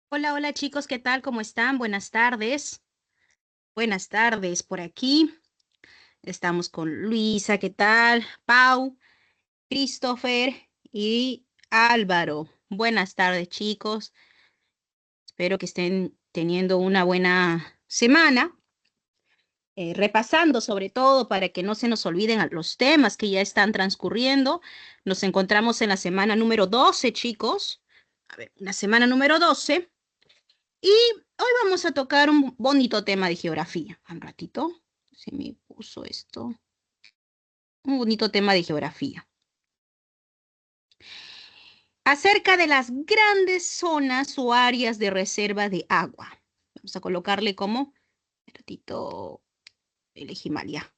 Hola, hola chicos, ¿qué tal? ¿Cómo están? Buenas tardes. Buenas tardes por aquí. Estamos con Luisa, ¿qué tal? Pau, Christopher y Álvaro. Buenas tardes chicos. Espero que estén teniendo una buena semana, repasando sobre todo para que no se nos olviden los temas que ya están transcurriendo. Nos encontramos en la semana número 12, chicos. A ver, la semana número 12. Y hoy vamos a tocar un bonito tema de geografía. Un ratito, se me puso esto. Un bonito tema de geografía. Acerca de las grandes zonas o áreas de reserva de agua. Vamos a colocarle como, un ratito, elegí mal ya.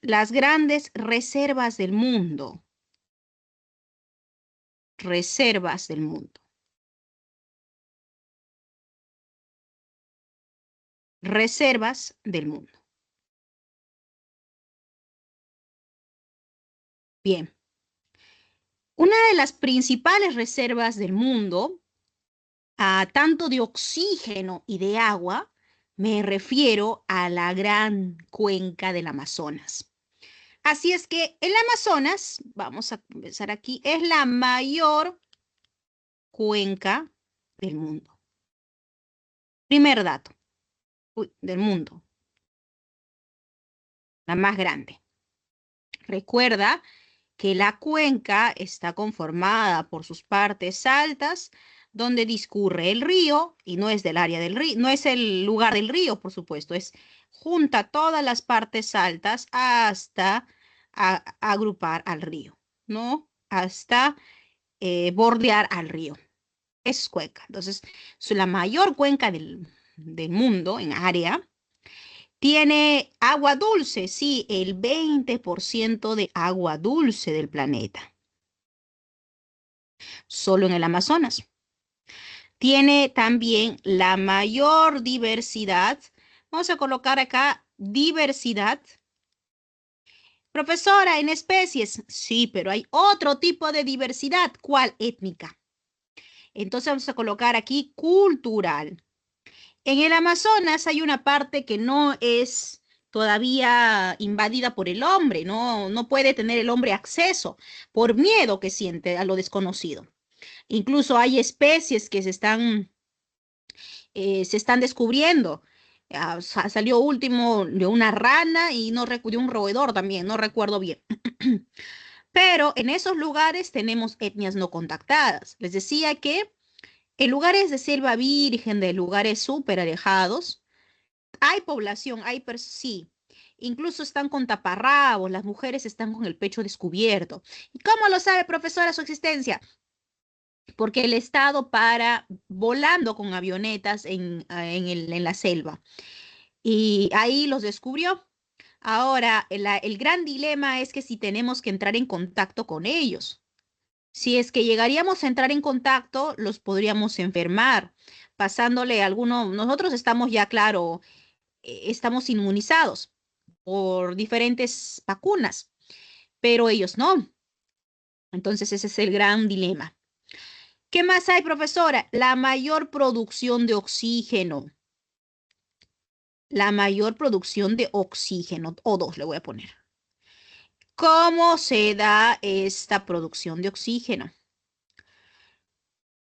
Las grandes reservas del mundo. Reservas del mundo. Reservas del mundo. Bien. Una de las principales reservas del mundo, tanto de oxígeno y de agua, me refiero a la gran cuenca del Amazonas. Así es que el Amazonas, vamos a empezar aquí, es la mayor cuenca del mundo. Primer dato, del mundo, la más grande. Recuerda que la cuenca está conformada por sus partes altas, donde discurre el río, y no es del área del río, no es el lugar del río, por supuesto, es junta todas las partes altas hasta agrupar al río, ¿no? Hasta bordear al río. Es cuenca. Entonces, es la mayor cuenca del mundo en área. Tiene agua dulce, sí, el 20% de agua dulce del planeta, solo en el Amazonas. Tiene también la mayor diversidad. Vamos a colocar acá diversidad. Profesora, en especies, sí, pero hay otro tipo de diversidad. ¿Cuál? Étnica. Entonces vamos a colocar aquí cultural. En el Amazonas hay una parte que no es todavía invadida por el hombre, no puede tener el hombre acceso por miedo que siente a lo desconocido. Incluso hay especies que se están descubriendo. Salió último de una rana y no de un roedor también, no recuerdo bien. Pero en esos lugares tenemos etnias no contactadas. Les decía que en lugares de selva virgen, de lugares súper alejados, hay población, sí. Incluso están con taparrabos, las mujeres están con el pecho descubierto. ¿Y cómo lo sabe, profesora, su existencia? Porque el Estado para volando con avionetas en la selva. Y ahí los descubrió. Ahora, el gran dilema es que si tenemos que entrar en contacto con ellos. Si es que llegaríamos a entrar en contacto, los podríamos enfermar, pasándole alguno. Nosotros estamos ya, claro, estamos inmunizados por diferentes vacunas, pero ellos no. Entonces ese es el gran dilema. ¿Qué más hay, profesora? La mayor producción de oxígeno. La mayor producción de oxígeno, O2 le voy a poner. ¿Cómo se da esta producción de oxígeno?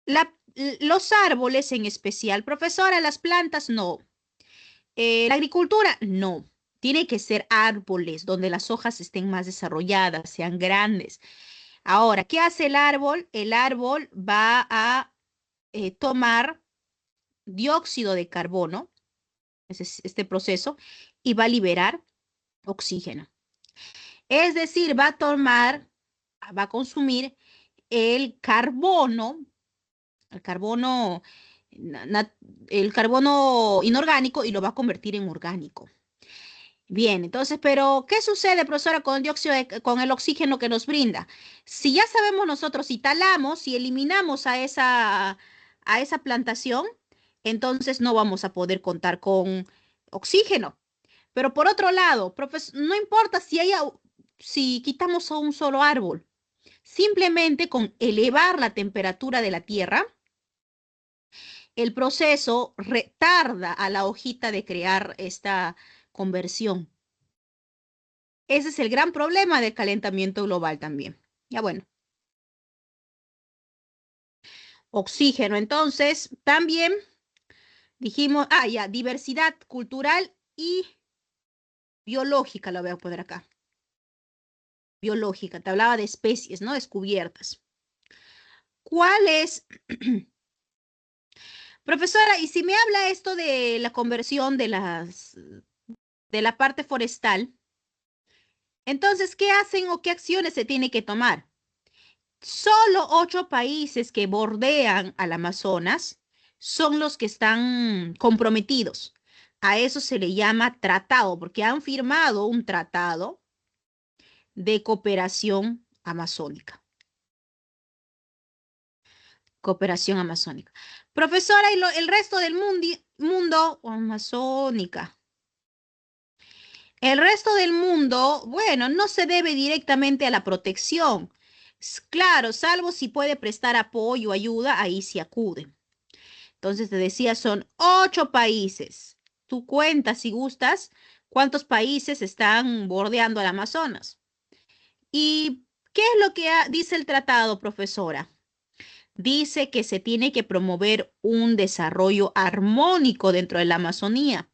Los árboles en especial, profesora, las plantas no. La agricultura no. Tiene que ser árboles donde las hojas estén más desarrolladas, sean grandes. Ahora, ¿qué hace el árbol? El árbol va a tomar dióxido de carbono, ese es este proceso, y va a liberar oxígeno. Es decir, va a consumir el carbono, el carbono inorgánico y lo va a convertir en orgánico. Bien, entonces, pero ¿qué sucede, profesora, con el con el oxígeno que nos brinda? Si ya sabemos nosotros, si talamos, si eliminamos a esa plantación, entonces no vamos a poder contar con oxígeno. Pero por otro lado, no importa si quitamos a un solo árbol, simplemente con elevar la temperatura de la tierra, El proceso retarda a la hojita de crear esta conversión. Ese es el gran problema del calentamiento global también. Ya bueno, oxígeno. Entonces, también dijimos, ya, diversidad cultural y biológica, la voy a poner acá. Biológica, te hablaba de especies, ¿no? Descubiertas. ¿Cuál es, profesora, y si me habla esto de la conversión de la parte forestal, entonces, ¿qué hacen o qué acciones se tiene que tomar? Solo 8 países que bordean al Amazonas son los que están comprometidos. A eso se le llama tratado, porque han firmado un tratado de cooperación amazónica. Cooperación amazónica. Profesora, ¿y el resto del mundo amazónica? El resto del mundo, bueno, no se debe directamente a la protección. Claro, salvo si puede prestar apoyo, ayuda, ahí sí acude. Entonces te decía, son 8 países. Tú cuentas, si gustas, cuántos países están bordeando al Amazonas. ¿Y qué es lo que dice el tratado, profesora? Dice que se tiene que promover un desarrollo armónico dentro de la Amazonía.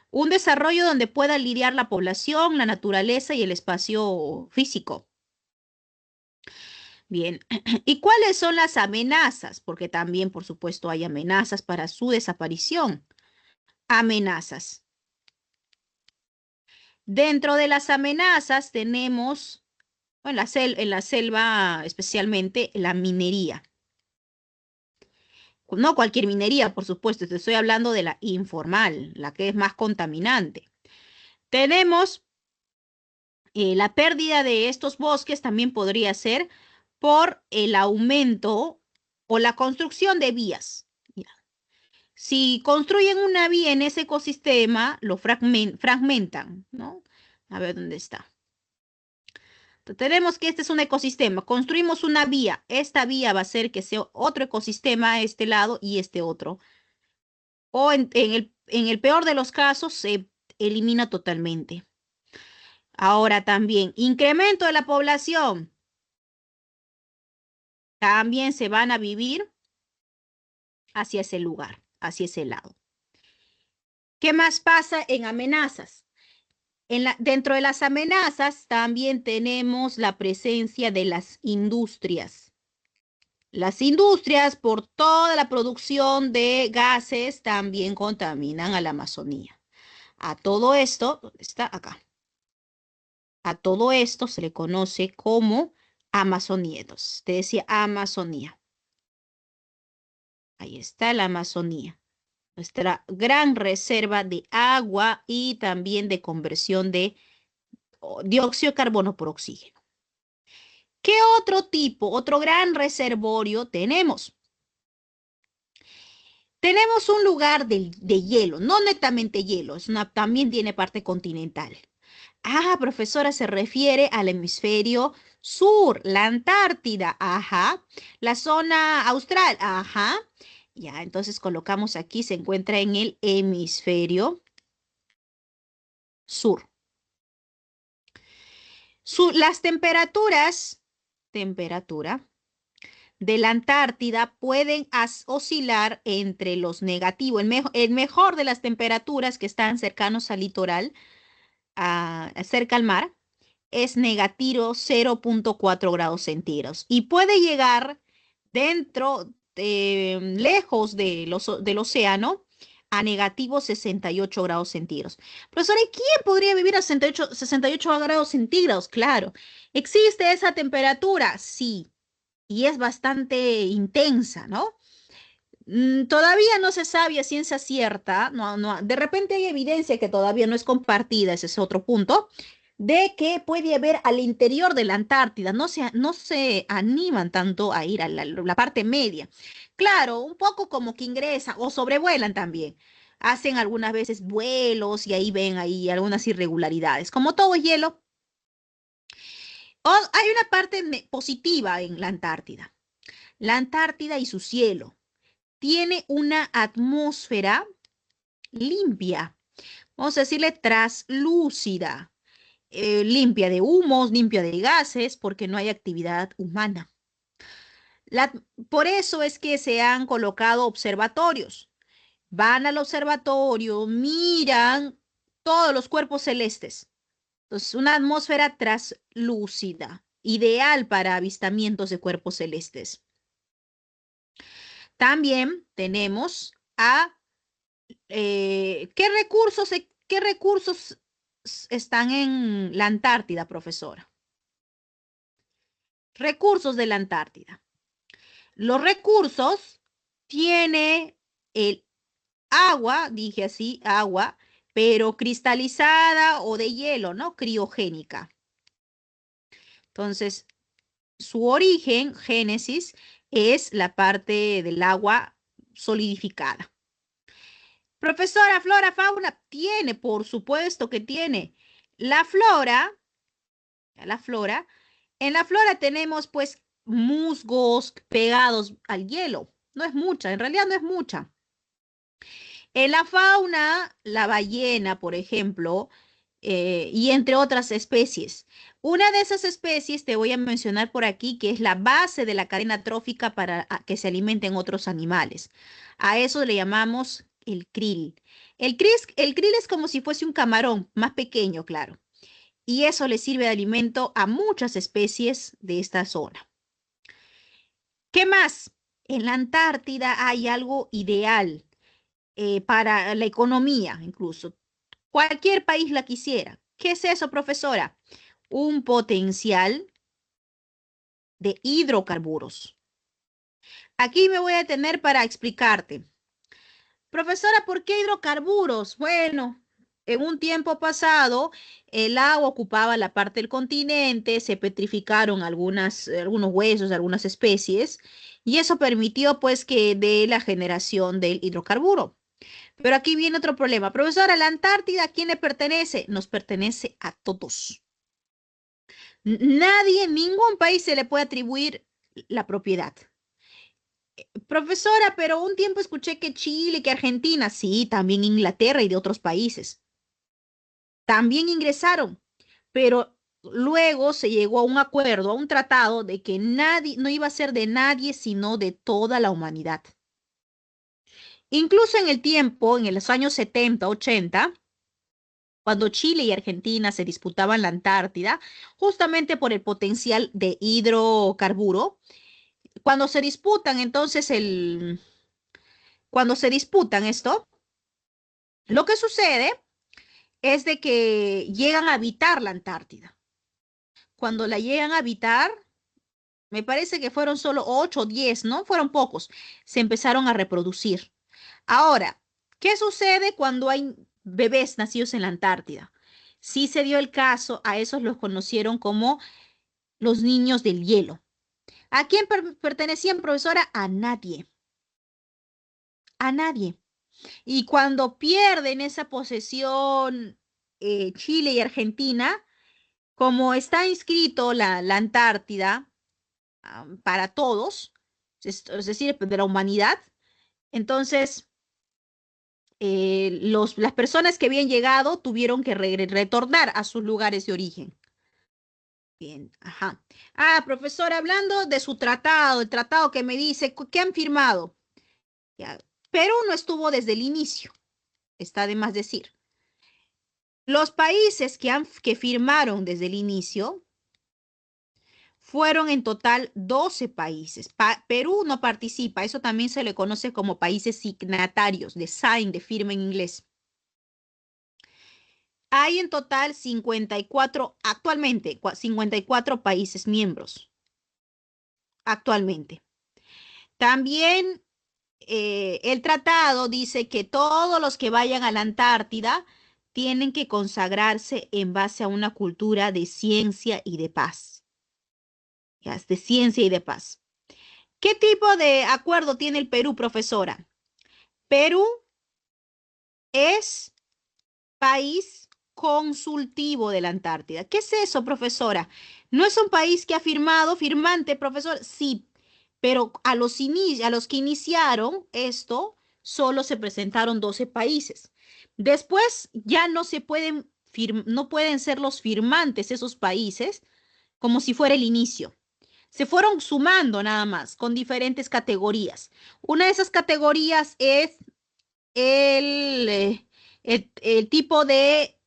Un desarrollo donde pueda lidiar la población, la naturaleza y el espacio físico. Bien, ¿y cuáles son las amenazas? Porque también, por supuesto, hay amenazas para su desaparición. Amenazas. Dentro de las amenazas tenemos, bueno, en la selva especialmente, la minería. No cualquier minería, por supuesto, te estoy hablando de la informal, la que es más contaminante. Tenemos la pérdida de estos bosques también podría ser por el aumento o la construcción de vías. Ya. Si construyen una vía en ese ecosistema, lo fragmentan, ¿no? A ver dónde está. Entonces, tenemos que este es un ecosistema. Construimos una vía. Esta vía va a hacer que sea otro ecosistema a este lado y este otro. O en el peor de los casos se elimina totalmente. Ahora también, incremento de la población. También se van a vivir hacia ese lugar, hacia ese lado. ¿Qué más pasa en amenazas? Dentro de las amenazas también tenemos la presencia de las industrias. Las industrias, por toda la producción de gases, también contaminan a la Amazonía. A todo esto, ¿dónde está? Acá. A todo esto se le conoce como amazonietos. Te decía Amazonía. Ahí está la Amazonía, nuestra gran reserva de agua y también de conversión de dióxido de carbono por oxígeno. ¿Qué otro tipo, otro gran reservorio tenemos? Tenemos un lugar de hielo, no netamente hielo, también tiene parte continental. Ah, profesora, se refiere al hemisferio sur, la Antártida, ajá, la zona austral, ajá. Ya, entonces colocamos aquí, se encuentra en el hemisferio sur. Las temperatura de la Antártida pueden oscilar entre los negativos, el mejor de las temperaturas que están cercanos al litoral, cerca al mar, es negativo 0,4 grados centígrados y puede llegar lejos del océano a negativo 68 grados centígrados. Profesor, ¿y quién podría vivir a 68 grados centígrados? Claro, ¿existe esa temperatura? Sí, y es bastante intensa, ¿no? Todavía no se sabe a ciencia cierta, de repente hay evidencia que todavía no es compartida, ese es otro punto, de que puede haber al interior de la Antártida, no se animan tanto a ir a la parte media. Claro, un poco como que ingresan o sobrevuelan también. Hacen algunas veces vuelos y ahí ven ahí algunas irregularidades. Como todo es hielo, hay una parte positiva en la Antártida. La Antártida y su cielo. tiene una atmósfera limpia, vamos a decirle traslúcida, limpia de humos, limpia de gases, porque no hay actividad humana. La- por eso es que se han colocado observatorios. Van al observatorio, miran todos los cuerpos celestes. Entonces, una atmósfera traslúcida, ideal para avistamientos de cuerpos celestes. También tenemos a qué recursos están en la Antártida, profesora. Recursos de la Antártida. Los recursos tiene el agua, dije así, agua, pero cristalizada o de hielo, ¿no? Criogénica. Entonces, su origen, génesis, es la parte del agua solidificada. Profesora, flora, fauna, tiene, por supuesto que tiene. La flora, la flora, en la flora tenemos pues musgos pegados al hielo. No es mucha, en realidad no es mucha. En la fauna, la ballena, por ejemplo, y entre otras especies. Una de esas especies te voy a mencionar por aquí, que es la base de la cadena trófica para que se alimenten otros animales. A eso le llamamos el krill. El krill es como si fuese un camarón, más pequeño, claro. Y eso le sirve de alimento a muchas especies de esta zona. ¿Qué más? En la Antártida hay algo ideal para la economía, incluso. Cualquier país la quisiera. ¿Qué es eso, profesora? Un potencial de hidrocarburos. Aquí me voy a detener para explicarte. Profesora, ¿por qué hidrocarburos? Bueno, en un tiempo pasado el agua ocupaba la parte del continente, se petrificaron algunos huesos, algunas especies, y eso permitió pues que de la generación del hidrocarburo. Pero aquí viene otro problema. Profesora, la Antártida, ¿a quién le pertenece? Nos pertenece a todos. Nadie, ningún país se le puede atribuir la propiedad. Profesora, pero un tiempo escuché que Chile, que Argentina, sí, también Inglaterra y de otros países, también ingresaron, pero luego se llegó a un acuerdo, a un tratado de que nadie, no iba a ser de nadie, sino de toda la humanidad. Incluso en el tiempo, en los años 70, 80, cuando Chile y Argentina se disputaban la Antártida, justamente por el potencial de hidrocarburo, cuando se disputan cuando se disputan esto, lo que sucede es de que llegan a habitar la Antártida. Cuando la llegan a habitar, me parece que fueron solo 8 o 10, ¿no? Fueron pocos. Se empezaron a reproducir. Ahora, ¿qué sucede cuando hay bebés nacidos en la Antártida? Sí se dio el caso, a esos los conocieron como los niños del hielo. ¿A quién pertenecían, profesora? A nadie. A nadie. Y cuando pierden esa posesión Chile y Argentina, como está inscrito la Antártida para todos, es decir, de la humanidad, entonces las personas que habían llegado tuvieron que retornar a sus lugares de origen. Bien, ajá. Ah, profesor, hablando de su tratado, el tratado que me dice, ¿qué han firmado? Ya, Perú no estuvo desde el inicio, está de más decir. Los países que firmaron desde el inicio fueron en total 12 países. Perú no participa, eso también se le conoce como países signatarios, de sign, de firma en inglés. Hay en total 54, actualmente, 54 países miembros, actualmente. También el tratado dice que todos los que vayan a la Antártida tienen que consagrarse en base a una cultura de ciencia y de paz. Ya, de ciencia y de paz. ¿Qué tipo de acuerdo tiene el Perú, profesora? Perú es país consultivo de la Antártida. ¿Qué es eso, profesora? ¿No es un país que ha firmado, firmante, profesor? Sí, pero a los que iniciaron esto, solo se presentaron 12 países. Después ya no se pueden, no pueden ser los firmantes esos países como si fuera el inicio. Se fueron sumando nada más con diferentes categorías. Una de esas categorías es el, el tipo de,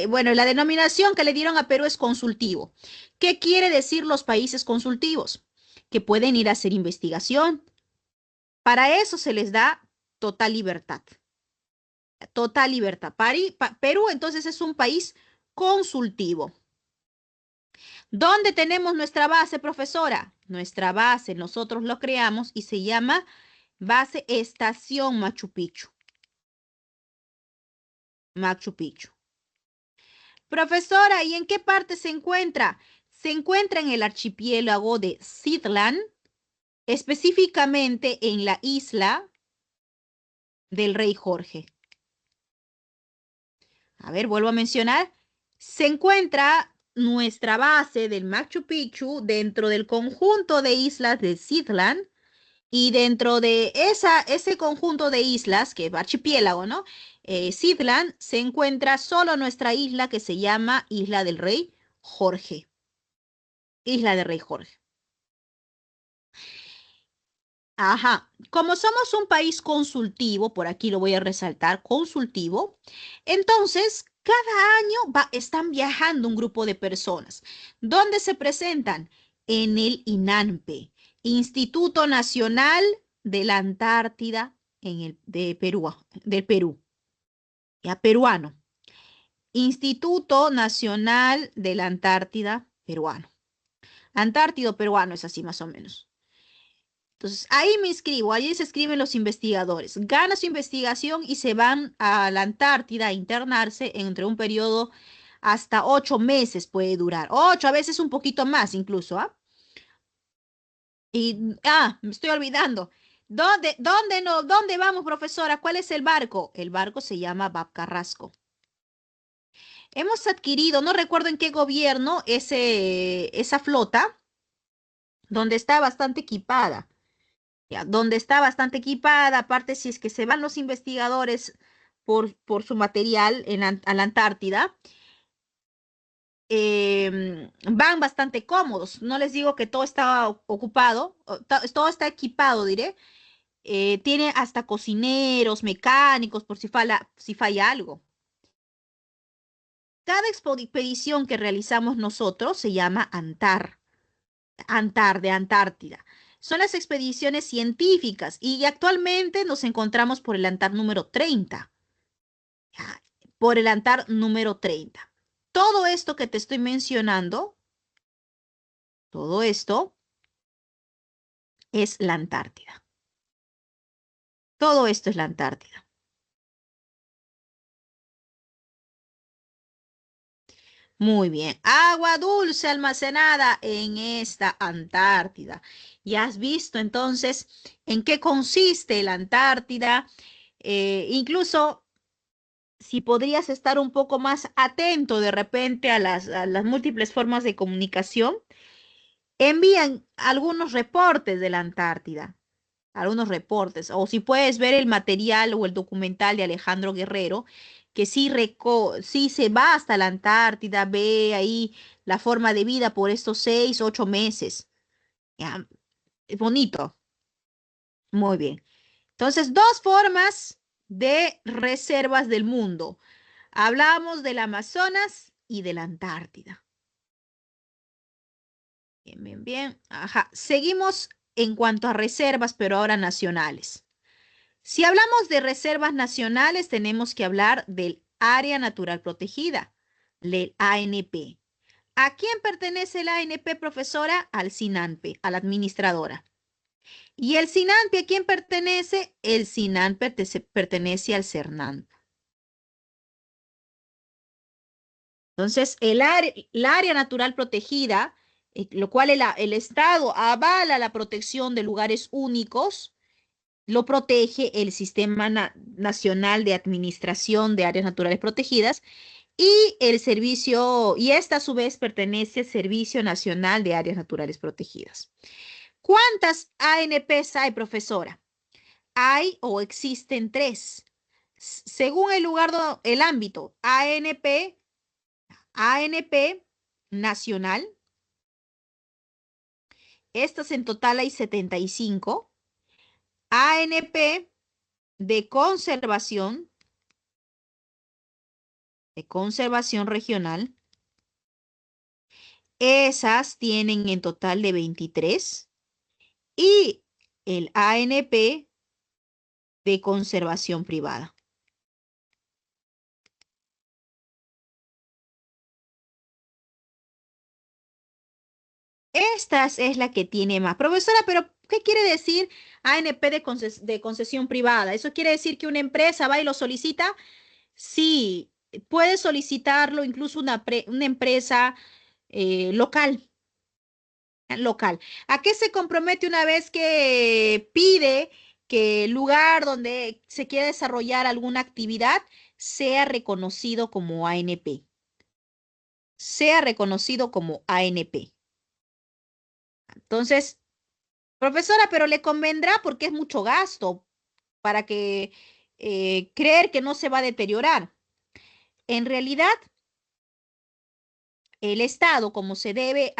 bueno, la denominación que le dieron a Perú es consultivo. ¿Qué quiere decir los países consultivos? Que pueden ir a hacer investigación. Para eso se les da total libertad. Total libertad. Perú entonces es un país consultivo. ¿Dónde tenemos nuestra base, profesora? Nuestra base, nosotros lo creamos y se llama Base Estación Machu Picchu. Machu Picchu. Profesora, ¿y en qué parte se encuentra? Se encuentra en el archipiélago de Zitlan, específicamente en la isla del Rey Jorge. A ver, vuelvo a mencionar. Se encuentra nuestra base del Machu Picchu dentro del conjunto de islas de Zitlan. Y dentro de ese conjunto de islas, que es archipiélago, ¿no? Zitlan, se encuentra solo nuestra isla que se llama Isla del Rey Jorge. Isla del Rey Jorge. Ajá. Como somos un país consultivo, por aquí lo voy a resaltar, consultivo, entonces cada año están viajando un grupo de personas. ¿Dónde se presentan? En el INANPE, Instituto Nacional de la Antártida del Perú, ya peruano. Instituto Nacional de la Antártida peruano. Antártido peruano es así más o menos. Entonces, ahí me inscribo, ahí se escriben los investigadores. Gana su investigación y se van a la Antártida a internarse entre un periodo hasta 8 meses puede durar. 8, a veces un poquito más incluso, ¿ah? Me estoy olvidando. ¿Dónde vamos, profesora? ¿Cuál es el barco? El barco se llama Bab Carrasco. Hemos adquirido, no recuerdo en qué gobierno, esa flota, donde está bastante equipada. Ya, donde está bastante equipada, aparte si es que se van los investigadores por su material a la Antártida, van bastante cómodos. No les digo que todo está ocupado, todo está equipado, diré. Tiene hasta cocineros, mecánicos, por si falla algo. Cada expedición que realizamos nosotros se llama Antar de Antártida. Son las expediciones científicas y actualmente nos encontramos por el Antar número 30. Por el Antar número 30. Todo esto que te estoy mencionando, todo esto es la Antártida. Todo esto es la Antártida. Muy bien. Agua dulce almacenada en esta Antártida. Ya has visto entonces en qué consiste la Antártida. Incluso si podrías estar un poco más atento de repente a las múltiples formas de comunicación, envían algunos reportes de la Antártida, algunos reportes, o si puedes ver el material o el documental de Alejandro Guerrero, que sí se va hasta la Antártida, ve ahí la forma de vida por estos 6, 8 meses. Ya, es bonito, muy bien. Entonces, dos formas de reservas del mundo. Hablamos del Amazonas y de la Antártida. Bien, bien, bien. Ajá. Seguimos en cuanto a reservas, pero ahora nacionales. Si hablamos de reservas nacionales, tenemos que hablar del Área Natural Protegida, del ANP. ¿A quién pertenece el ANP, profesora? Al SINANPE, a la administradora. ¿Y el SINANPE a quién pertenece? El SINANPE pertenece al CERNAN. Entonces, la área natural protegida, lo cual el Estado avala la protección de lugares únicos, lo protege el Sistema Nacional de Administración de Áreas Naturales Protegidas y el servicio, y esta a su vez pertenece al Servicio Nacional de Áreas Naturales Protegidas. ¿Cuántas ANPs hay, profesora? Hay o existen tres. Según el lugar, el ámbito, ANP nacional, estas en total hay 75. ANP de conservación regional, esas tienen en total de 23. Y el ANP de conservación privada. Esta es la que tiene más. Profesora, pero ¿qué quiere decir ANP de concesión privada? ¿Eso quiere decir que una empresa va y lo solicita? Sí, puede solicitarlo incluso una empresa local. ¿A qué se compromete una vez que pide que el lugar donde se quiere desarrollar alguna actividad sea reconocido como ANP? Sea reconocido como ANP. Entonces, profesora, pero le convendrá porque es mucho gasto para que creer que no se va a deteriorar. En realidad, el Estado, como debe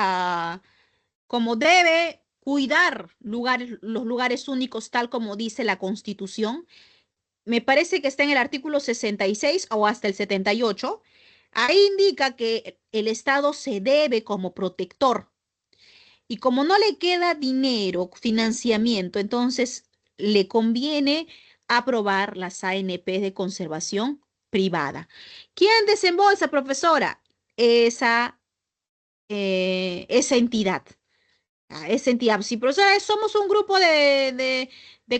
cuidar los lugares únicos, tal como dice la Constitución, me parece que está en el artículo 66 o hasta el 78. Ahí indica que el Estado se debe como protector. Y como no le queda dinero, financiamiento, entonces le conviene aprobar las ANP de conservación privada. ¿Quién desembolsa, profesora? Esa, esa entidad. Esa entidad. Si, profesora, somos un grupo de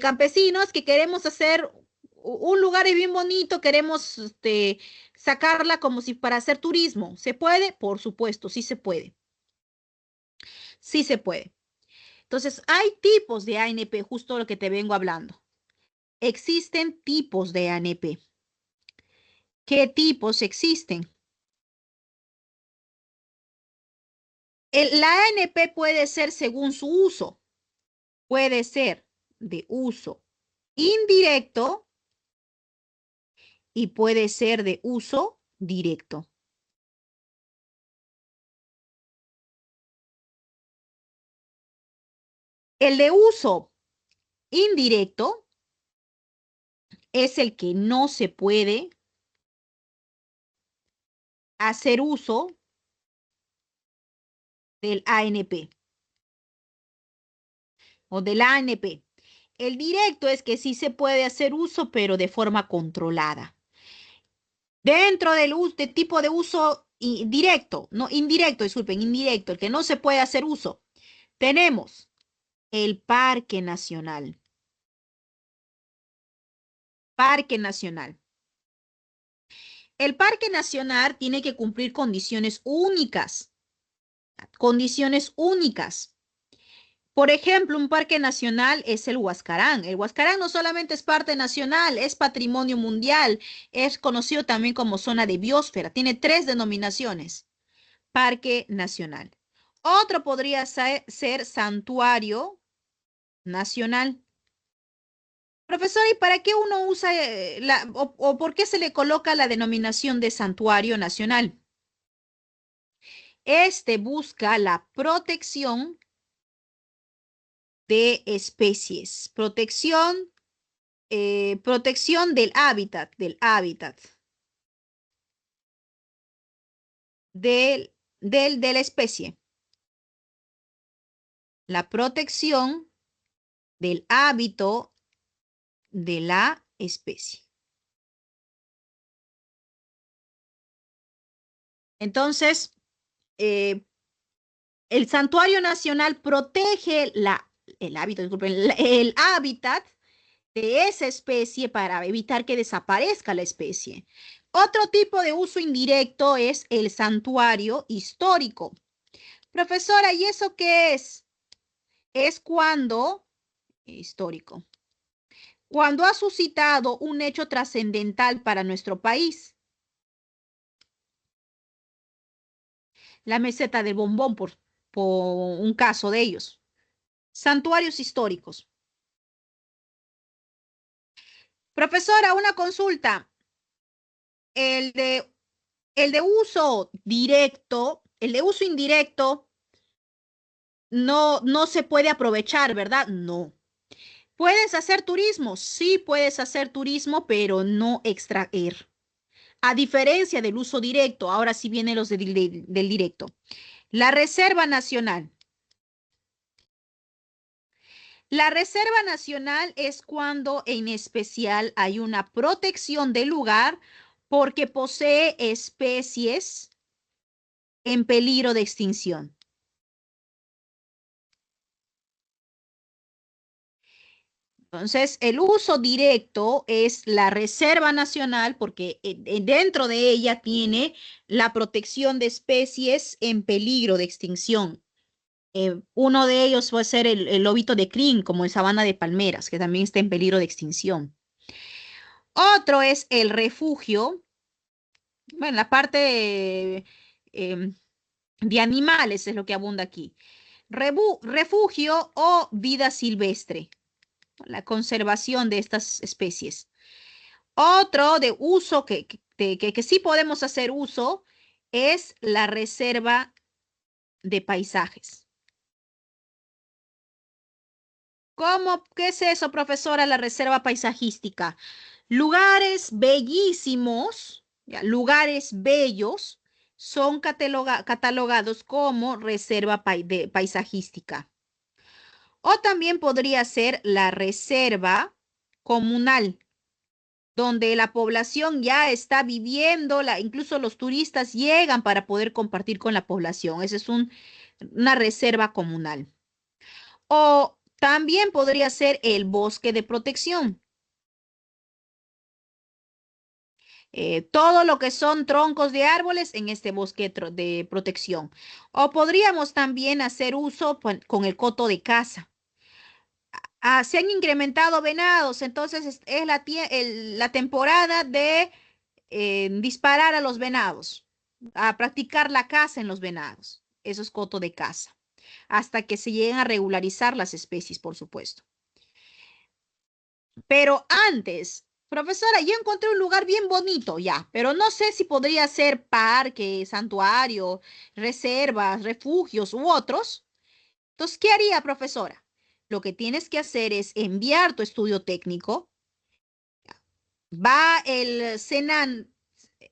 campesinos que queremos hacer un lugar bien bonito, queremos sacarla como si para hacer turismo. ¿Se puede? Por supuesto, sí se puede. Sí se puede. Entonces, hay tipos de ANP, justo lo que te vengo hablando. Existen tipos de ANP. ¿Qué tipos existen? La ANP puede ser según su uso. Puede ser de uso indirecto y puede ser de uso directo. El de uso indirecto es el que no se puede hacer uso del ANP o del ANP. El directo es que sí se puede hacer uso, pero de forma controlada. Dentro del de tipo de uso directo, no indirecto, disculpen, indirecto, el que no se puede hacer uso, tenemos el Parque Nacional. Parque Nacional. El Parque Nacional tiene que cumplir condiciones únicas. Condiciones únicas. Por ejemplo, un parque nacional es el Huascarán. El Huascarán no solamente es parte nacional, es patrimonio mundial, es conocido también como zona de biosfera. Tiene 3 denominaciones. Parque nacional. Otro podría ser santuario nacional. Profesor, ¿y para qué uno usa o por qué se le coloca la denominación de santuario nacional? Este busca la protección de especies, protección de la especie, la protección del hábito de la especie. Entonces, eh, el santuario nacional protege el hábitat de esa especie para evitar que desaparezca la especie. Otro tipo de uso indirecto es el santuario histórico. Profesora, ¿y eso qué es? Es histórico, cuando ha suscitado un hecho trascendental para nuestro país. La meseta del Bombón, por un caso de ellos. Santuarios históricos. Profesora, una consulta. El de, el de uso directo, el de uso indirecto, no se puede aprovechar, ¿verdad? No. ¿Puedes hacer turismo? Sí, puedes hacer turismo, pero no extraer. A diferencia del uso directo, ahora sí vienen los del directo. La Reserva Nacional. La Reserva Nacional es cuando en especial hay una protección del lugar porque posee especies en peligro de extinción. Entonces, el uso directo es la Reserva Nacional porque dentro de ella tiene la protección de especies en peligro de extinción. Uno de ellos puede ser el lobito de crin, como en sabana de palmeras, que también está en peligro de extinción. Otro es el refugio, bueno, la parte em, de animales es lo que abunda aquí. Refugio o vida silvestre, la conservación de estas especies. Otro de uso que sí podemos hacer uso es la reserva de paisajes. ¿Cómo? ¿Qué es eso, profesora? La reserva paisajística. Lugares bellísimos, ya, lugares bellos, son catalogados como reserva paisajística. O también podría ser la reserva comunal, donde la población ya está viviendo, incluso los turistas llegan para poder compartir con la población. Esa es una reserva comunal. O también podría ser el bosque de protección. Todo lo que son troncos de árboles en este bosque de protección. O podríamos también hacer uso con el coto de caza. Se han incrementado venados, entonces es la temporada de disparar a los venados, a practicar la caza en los venados. Eso es coto de caza, hasta que se lleguen a regularizar las especies, por supuesto. Pero antes, profesora, yo encontré un lugar bien bonito ya, pero no sé si podría ser parque, santuario, reservas, refugios u otros. Entonces, ¿qué haría, profesora? Lo que tienes que hacer es enviar tu estudio técnico. Va el Senan,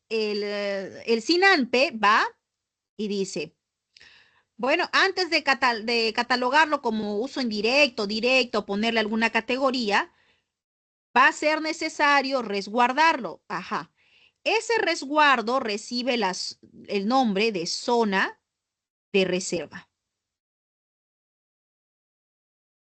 el SINANPE va y dice, bueno, antes de catalogarlo como uso indirecto, directo, ponerle alguna categoría, va a ser necesario resguardarlo. Ajá. Ese resguardo recibe el nombre de zona de reserva.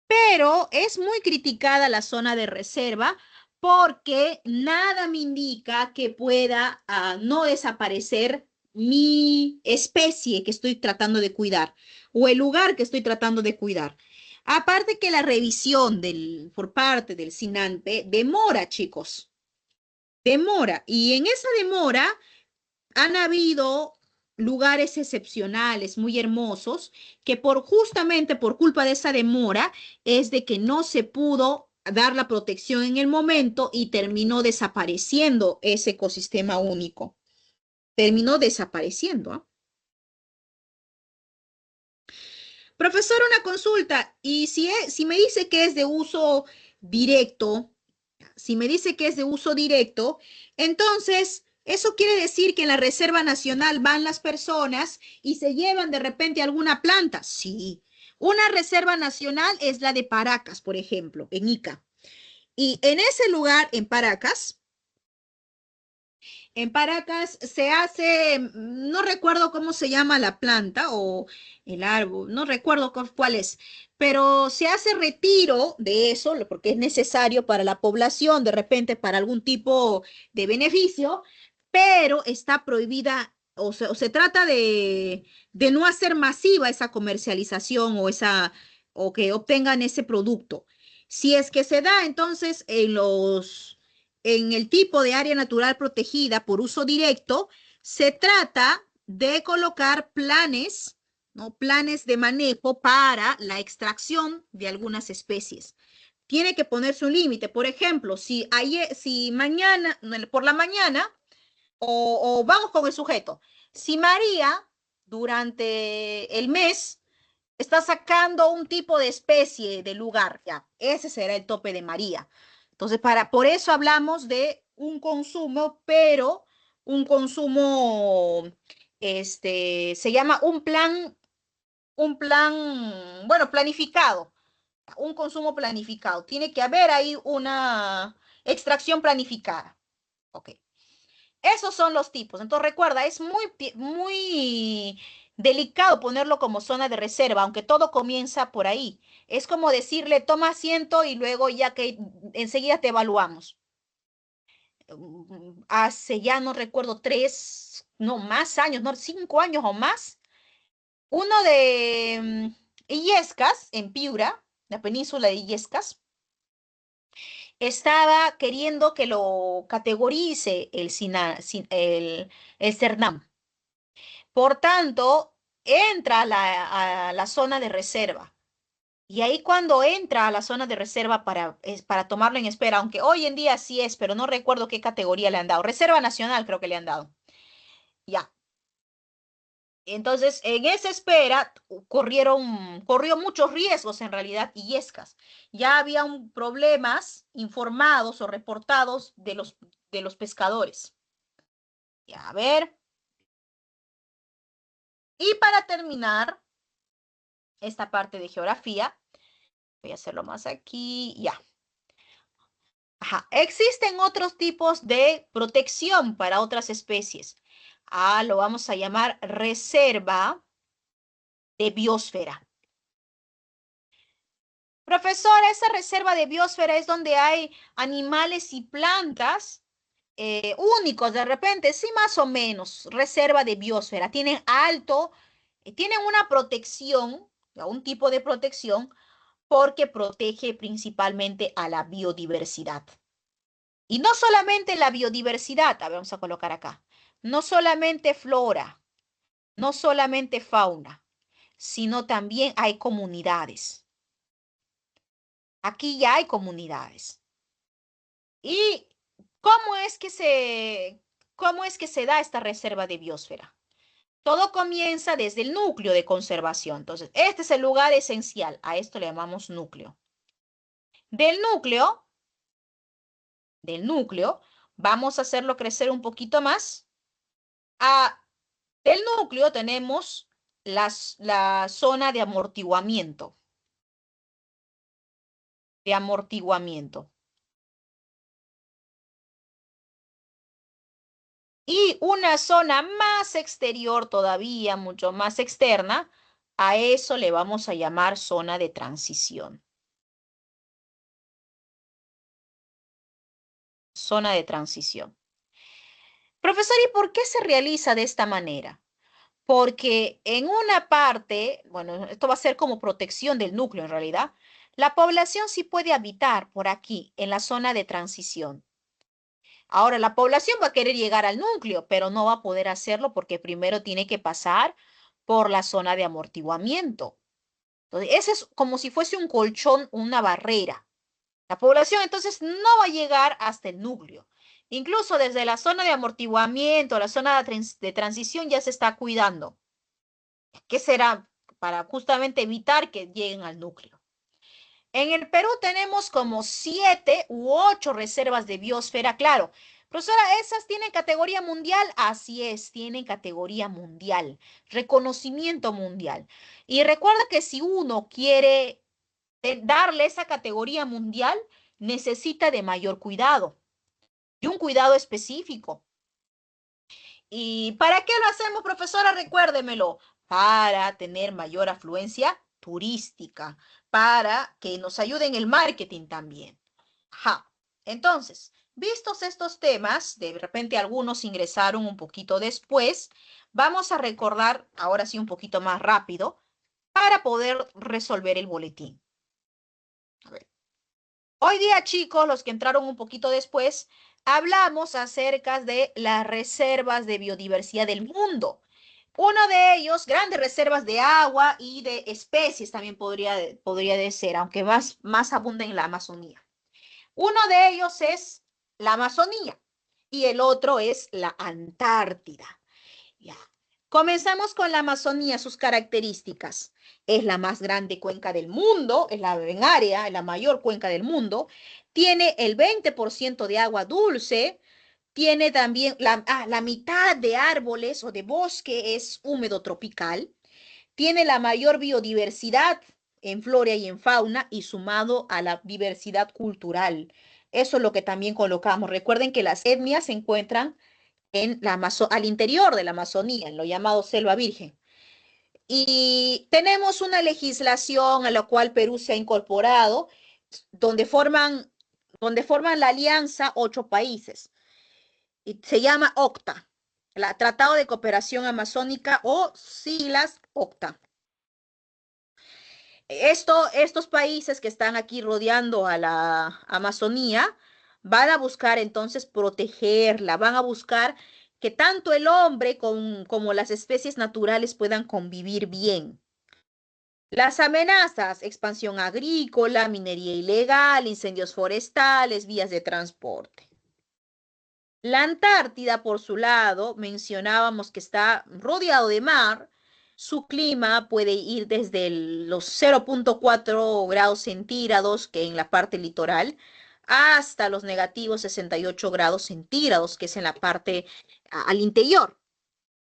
Pero es muy criticada la zona de reserva porque nada me indica que pueda no desaparecer mi especie que estoy tratando de cuidar o el lugar que estoy tratando de cuidar. Aparte que la revisión por parte del SINANPE demora, chicos, demora. Y en esa demora han habido lugares excepcionales, muy hermosos, que justamente por culpa de esa demora es de que no se pudo dar la protección en el momento y terminó desapareciendo ese ecosistema único. Terminó desapareciendo. ¿Ah? Profesor, una consulta. Y si me dice que es de uso directo, si me dice que es de uso directo, entonces eso quiere decir que en la Reserva Nacional van las personas y se llevan de repente alguna planta. Sí. Una reserva nacional es la de Paracas, por ejemplo, en Ica. Y en ese lugar, en Paracas se hace, no recuerdo cómo se llama la planta o el árbol, no recuerdo cuál es, pero se hace retiro de eso porque es necesario para la población, de repente para algún tipo de beneficio, pero está prohibida o se trata de no hacer masiva esa comercialización o que obtengan ese producto. Si es que se da, entonces en el tipo de área natural protegida por uso directo, se trata de colocar planes ¿no? Planes de manejo para la extracción de algunas especies. Tiene que ponerse un límite. Por ejemplo, si mañana, por la mañana, o vamos con el sujeto, si María durante el mes está sacando un tipo de especie del lugar, ya, ese será el tope de María. Entonces, por eso hablamos de un consumo, pero un consumo, se llama bueno, planificado, un consumo planificado. Tiene que haber ahí una extracción planificada. Ok. Esos son los tipos. Entonces recuerda, es muy delicado ponerlo como zona de reserva, aunque todo comienza por ahí. Es como decirle, toma asiento y luego ya que enseguida te evaluamos. Hace ya no recuerdo 3, no más años, no 5 años o más, uno de Illescas, en Piura, la península de Illescas, estaba queriendo que lo categorice el CERNAM. Por tanto, entra a la zona de reserva. Y ahí cuando entra a la zona de reserva para tomarlo en espera, aunque hoy en día sí es, pero no recuerdo qué categoría le han dado. Reserva Nacional creo que le han dado. Ya. Entonces, en esa espera corrió muchos riesgos en realidad Illescas. Ya había problemas informados o reportados de los pescadores. Ya, a ver. Y para terminar esta parte de geografía, voy a hacerlo más aquí, ya. Ajá. Existen otros tipos de protección para otras especies. Lo vamos a llamar reserva de biosfera. Profesora, esa reserva de biosfera es donde hay animales y plantas únicos de repente, sí, más o menos, reserva de biosfera. Tienen una protección, un tipo de protección, porque protege principalmente a la biodiversidad. Y no solamente la biodiversidad, vamos a colocar acá, no solamente flora, no solamente fauna, sino también hay comunidades. Aquí ya hay comunidades. ¿Y cómo es que se da esta reserva de biosfera? Todo comienza desde el núcleo de conservación. Entonces, este es el lugar esencial. A esto le llamamos núcleo. Del núcleo, del núcleo, vamos a hacerlo crecer un poquito más. Del núcleo tenemos la zona de amortiguamiento. De amortiguamiento. Y una zona más exterior todavía, mucho más externa, a eso le vamos a llamar zona de transición. Zona de transición. Profesor, ¿y por qué se realiza de esta manera? Porque en una parte, bueno, esto va a ser como protección del núcleo en realidad, la población sí puede habitar por aquí, en la zona de transición. Ahora, la población va a querer llegar al núcleo, pero no va a poder hacerlo porque primero tiene que pasar por la zona de amortiguamiento. Entonces, ese es como si fuese un colchón, una barrera. La población entonces no va a llegar hasta el núcleo. Incluso desde la zona de amortiguamiento, la zona de transición ya se está cuidando. ¿Qué será? Para justamente evitar que lleguen al núcleo. En el Perú tenemos como 7 u 8 reservas de biosfera. Claro, profesora, ¿esas tienen categoría mundial? Así es, tienen categoría mundial, reconocimiento mundial. Y recuerda que si uno quiere darle esa categoría mundial, necesita de mayor cuidado y un cuidado específico. ¿Y para qué lo hacemos, profesora? Recuérdemelo, para tener mayor afluencia turística, para que nos ayude en el marketing también. Ajá. Entonces, vistos estos temas, de repente algunos ingresaron un poquito después, vamos a recordar ahora sí un poquito más rápido para poder resolver el boletín. A ver. Hoy día, chicos, los que entraron un poquito después, hablamos acerca de las reservas de biodiversidad del mundo. Uno de ellos, grandes reservas de agua y de especies también podría de ser, aunque más abunda en la Amazonía. Uno de ellos es la Amazonía y el otro es la Antártida. Ya. Comenzamos con la Amazonía, sus características. Es la más grande cuenca del mundo, es la en área, es la mayor cuenca del mundo. Tiene el 20% de agua dulce. Tiene también la mitad de árboles o de bosque es húmedo tropical. Tiene la mayor biodiversidad en flora y en fauna y sumado a la diversidad cultural. Eso es lo que también colocamos. Recuerden que las etnias se encuentran al interior de la Amazonía, en lo llamado selva virgen. Y tenemos una legislación a la cual Perú se ha incorporado, donde forman, donde forman la alianza 8 países. Y se llama OCTA, la Tratado de Cooperación Amazónica o siglas OCTA. Estos países que están aquí rodeando a la Amazonía van a buscar entonces protegerla, van a buscar que tanto el hombre como las especies naturales puedan convivir bien. Las amenazas, expansión agrícola, minería ilegal, incendios forestales, vías de transporte. La Antártida, por su lado, mencionábamos que está rodeado de mar. Su clima puede ir desde los 0,4 grados centígrados, que en la parte litoral, hasta los negativos 68 grados centígrados, que es en la parte al interior,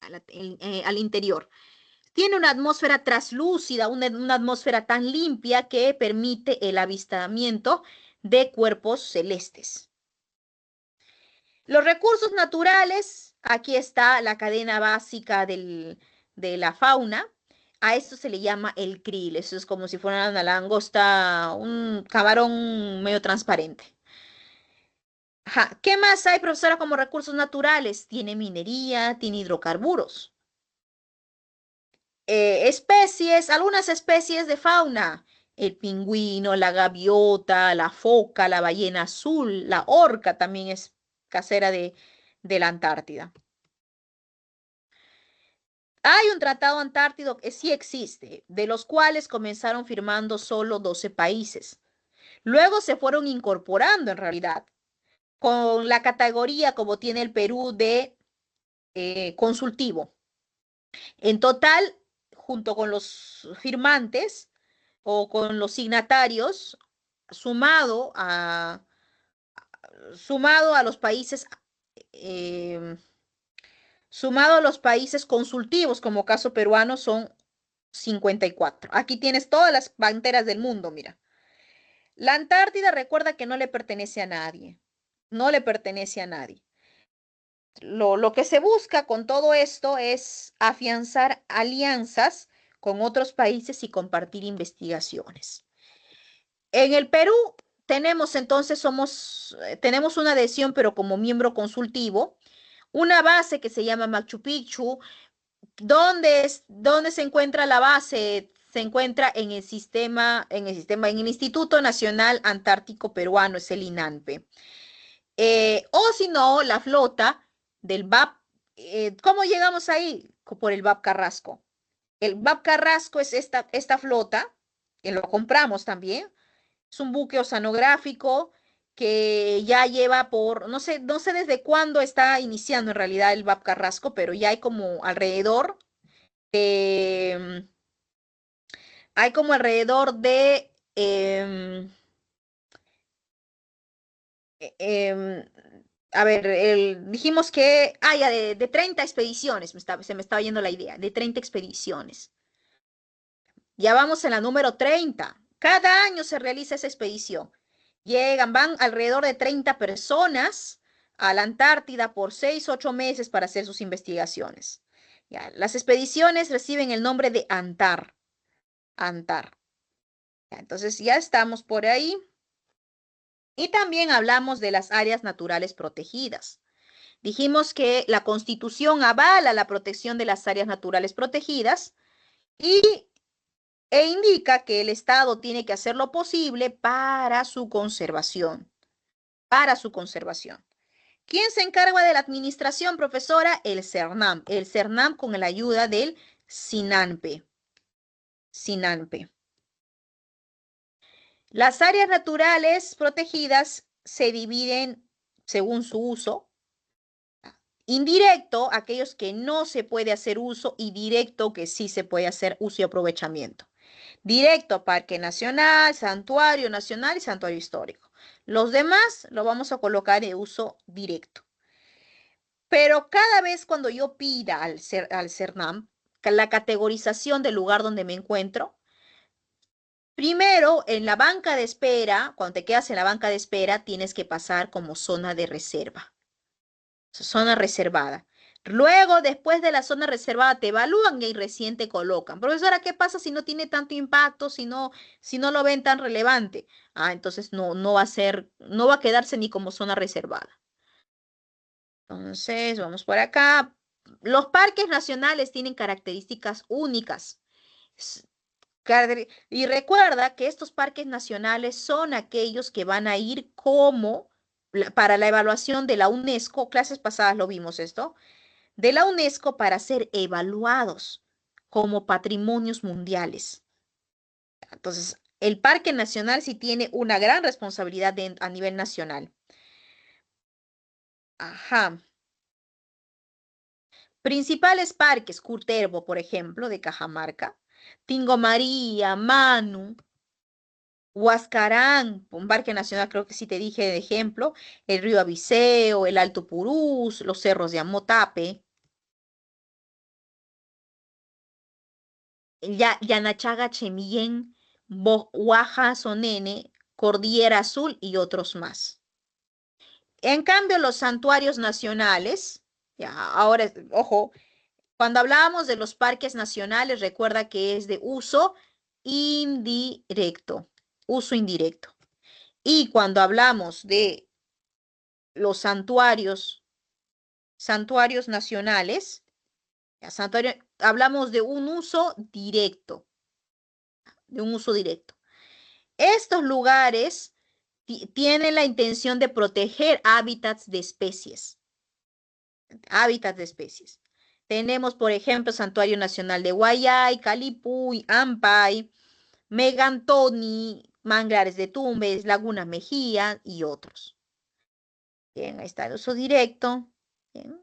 al interior. Tiene una atmósfera traslúcida, una atmósfera tan limpia que permite el avistamiento de cuerpos celestes. Los recursos naturales, aquí está la cadena básica de la fauna. A esto se le llama el krill. Eso es como si fuera una langosta, un camarón medio transparente. Ajá. ¿Qué más hay, profesora, como recursos naturales? Tiene minería, tiene hidrocarburos. Algunas especies de fauna. El pingüino, la gaviota, la foca, la ballena azul, la orca también es casera de la Antártida. Hay un tratado antártido que sí existe, de los cuales comenzaron firmando solo 12 países. Luego se fueron incorporando en realidad, con la categoría como tiene el Perú de consultivo. En total, junto con los firmantes o con los signatarios, sumado a, sumado a los países eh, sumado a los países consultivos, como caso peruano, son 54. Aquí tienes todas las banderas del mundo, mira. La Antártida recuerda que no le pertenece a nadie. No le pertenece a nadie. Lo que se busca con todo esto es afianzar alianzas con otros países y compartir investigaciones. En el Perú tenemos entonces, tenemos una adhesión, pero como miembro consultivo, una base que se llama Machu Picchu. ¿Dónde se encuentra la base? Se encuentra en el Instituto Nacional Antártico Peruano, es el INANPE. O si no, la flota del VAP. ¿Cómo llegamos ahí? Por el VAP Carrasco. El VAP Carrasco es esta flota, que lo compramos también. Es un buque oceanográfico que ya lleva no sé desde cuándo está iniciando en realidad el VAP Carrasco, pero ya eh, hay como alrededor de, em, a ver, dijimos que, ya de 30 expediciones, se me estaba yendo la idea, de 30 expediciones. Ya vamos en la número 30. Cada año se realiza esa expedición. Van alrededor de 30 personas a la Antártida por 6, 8 meses para hacer sus investigaciones. Ya, las expediciones reciben el nombre de ANTAR. ANTAR. Entonces ya estamos por ahí. Y también hablamos de las áreas naturales protegidas. Dijimos que la Constitución avala la protección de las áreas naturales protegidas y, e indica que el Estado tiene que hacer lo posible para su conservación. Para su conservación. ¿Quién se encarga de la administración, profesora? El CERNAM. El CERNAM con la ayuda del SINANPE. SINANPE. Las áreas naturales protegidas se dividen según su uso. Indirecto, aquellos que no se puede hacer uso, y directo, que sí se puede hacer uso y aprovechamiento. Directo, Parque Nacional, Santuario Nacional y Santuario Histórico. Los demás lo vamos a colocar en uso directo. Pero cada vez cuando yo pida al CERNAM la categorización del lugar donde me encuentro, primero en la banca de espera, cuando te quedas en la banca de espera, tienes que pasar como zona de reserva, zona reservada. Luego, después de la zona reservada, te evalúan y ahí recién te colocan. Profesora, ¿qué pasa si no tiene tanto impacto, si no lo ven tan relevante? Ah, entonces no va a ser, no va a quedarse ni como zona reservada. Entonces, vamos por acá. Los parques nacionales tienen características únicas. S- Y recuerda que estos parques nacionales son aquellos que van a ir como para la evaluación de la UNESCO, clases pasadas lo vimos esto, de la UNESCO para ser evaluados como patrimonios mundiales. Entonces, el Parque Nacional sí tiene una gran responsabilidad a nivel nacional. Ajá. Principales parques, Curterbo, por ejemplo, de Cajamarca, Tingo María, Manu, Huascarán, un parque nacional, creo que sí te dije de ejemplo, el río Abiseo, el Alto Purús, los cerros de Amotape, Yanachaga, Chemillén, Huaja, Sonene, Cordillera Azul y otros más. En cambio, los santuarios nacionales, ya, ahora, ojo, cuando hablábamos de los parques nacionales, recuerda que es de indirecto, uso indirecto. Y cuando hablamos de los santuarios nacionales, hablamos de un uso directo, de un uso directo. Estos lugares tienen la intención de proteger hábitats de especies. Tenemos, por ejemplo, Santuario Nacional de Guayay, Calipuy, Ampay, Megantoni, Manglares de Tumbes, Laguna Mejía y otros. Bien, ahí está el uso directo. Bien.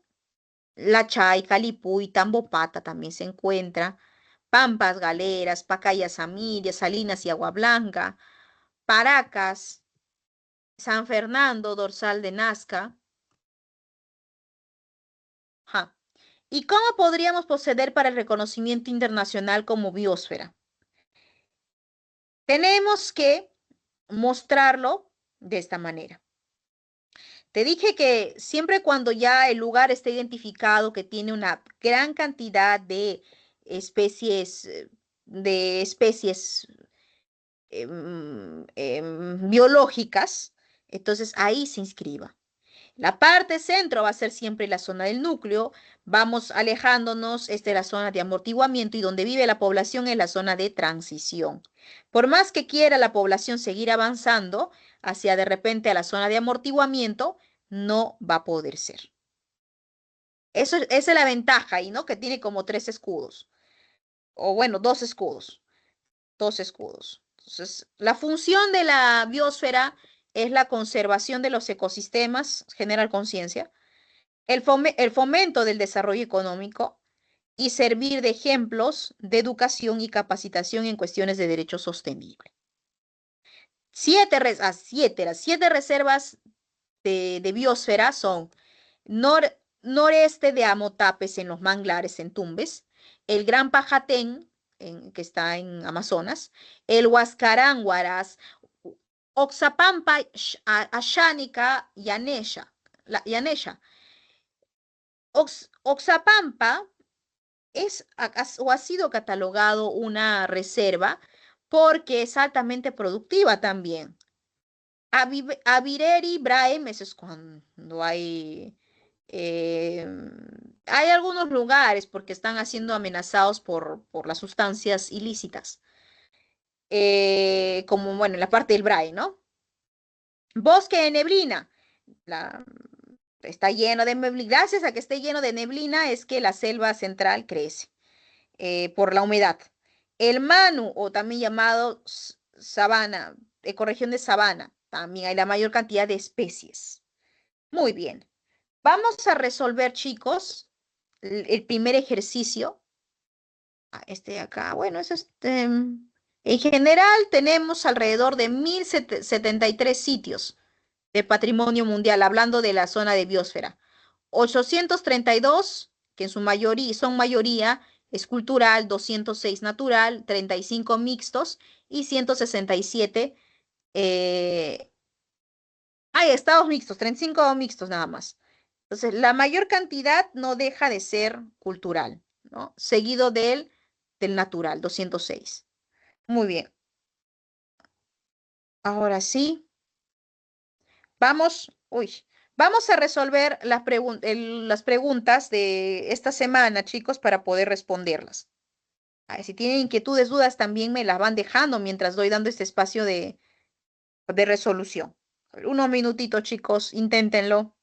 La Chay, Calipuy, Tambopata también se encuentra. Pampas, Galeras, Pacaya, Samiria, Salinas y Agua Blanca, Paracas, San Fernando, Dorsal de Nazca. Ja. ¿Y cómo podríamos proceder para el reconocimiento internacional como biosfera? Tenemos que mostrarlo de esta manera. Te dije que siempre cuando ya el lugar esté identificado, que tiene una gran cantidad especies, de especies biológicas, entonces ahí se inscriba. La parte centro va a ser siempre la zona del núcleo. Vamos alejándonos, esta es la zona de amortiguamiento y donde vive la población es la zona de transición. Por más que quiera la población seguir avanzando hacia de repente a la zona de amortiguamiento, no va a poder ser. Esa es la ventaja y ¿no? Que tiene como tres escudos. O bueno, dos escudos. Dos escudos. Entonces, la función de la biosfera es la conservación de los ecosistemas, generar conciencia, el fomento del desarrollo económico y servir de ejemplos de educación y capacitación en cuestiones de derecho sostenible. Las 7 reservas de biosfera son noreste de Amotapes en los manglares en Tumbes, el Gran Pajatén, que está en Amazonas, el Huascarán, Huaraz, Oxapampa, Ashánica, Yanesha. Oxapampa ha sido catalogado una reserva porque es altamente productiva también. Avireri, Braem, eso es cuando eh, hay algunos lugares porque están siendo amenazados por las sustancias ilícitas, como bueno, en la parte del Brae, ¿no? Bosque de neblina, Está lleno de neblina. Gracias a que esté lleno de neblina es que la selva central crece por la humedad. El Manu, o también llamado sabana, ecorregión de sabana, también hay la mayor cantidad de especies. Muy bien. Vamos a resolver, chicos, el primer ejercicio. Este de acá, bueno, es este. En general tenemos alrededor de 1073 sitios de patrimonio mundial, hablando de la zona de biosfera. 832, que en su mayoría son mayoría, es cultural, 206 natural, 35 mixtos y 167 hay estados mixtos, 35 mixtos nada más. Entonces, la mayor cantidad no deja de ser cultural, ¿no? Seguido del natural, 206. Muy bien. Ahora sí, uy, vamos a resolver las preguntas de esta semana, chicos, para poder responderlas. Ay, si tienen inquietudes, dudas, también me las van dejando mientras doy dando este espacio de resolución. Unos minutitos, chicos, inténtenlo.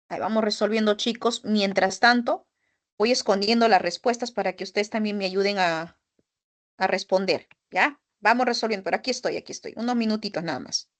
Ahí vamos resolviendo, chicos. Mientras tanto, voy escondiendo las respuestas para que ustedes también me ayuden a responder, ¿ya? Vamos resolviendo, pero aquí estoy. Unos minutitos nada más.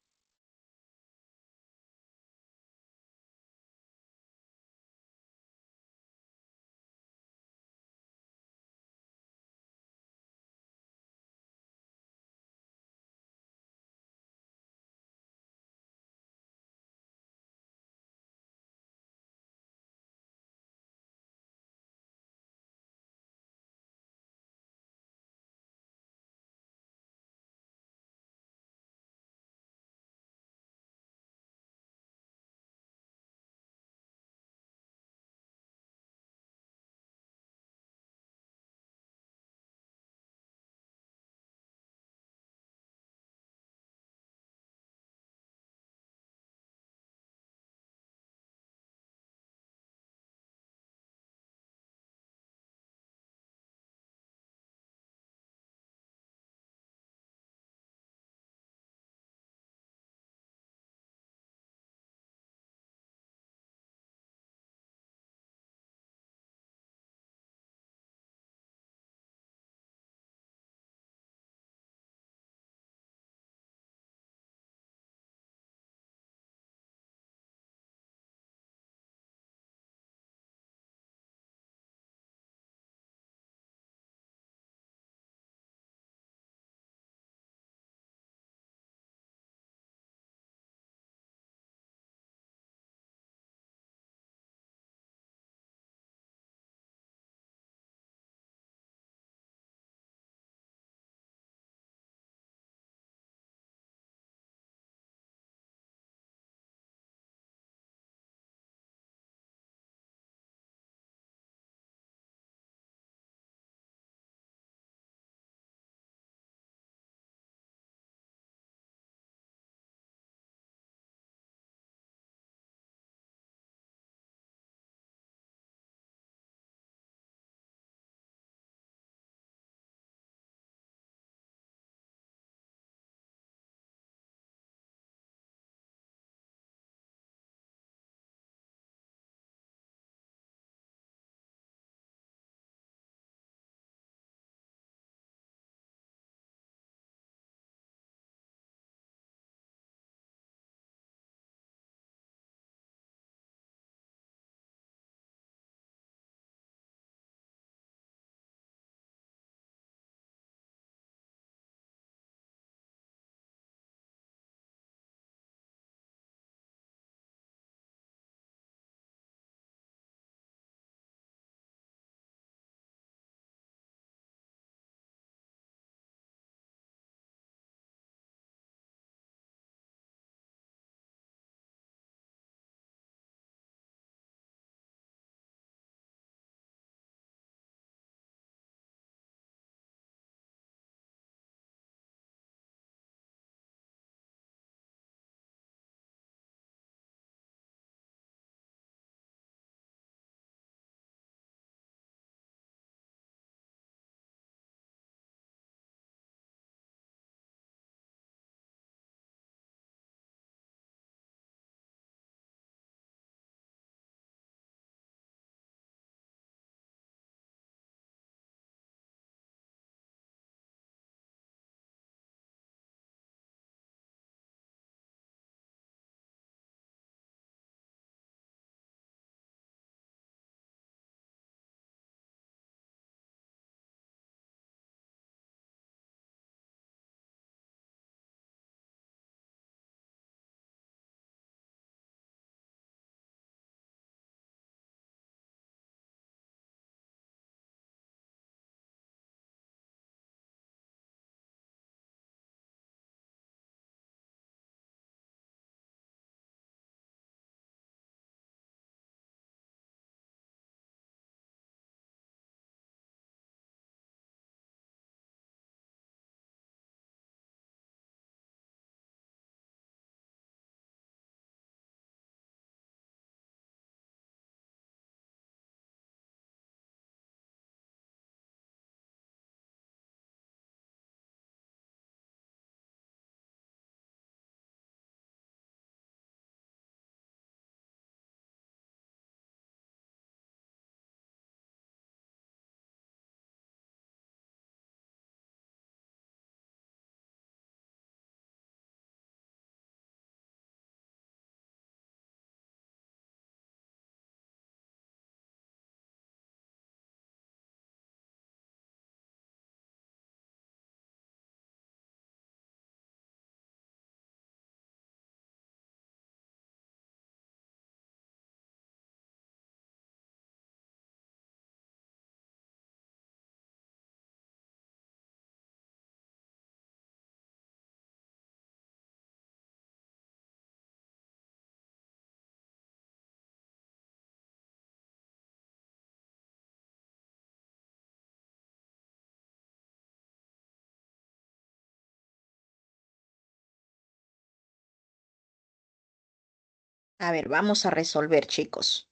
A ver, vamos a resolver, chicos.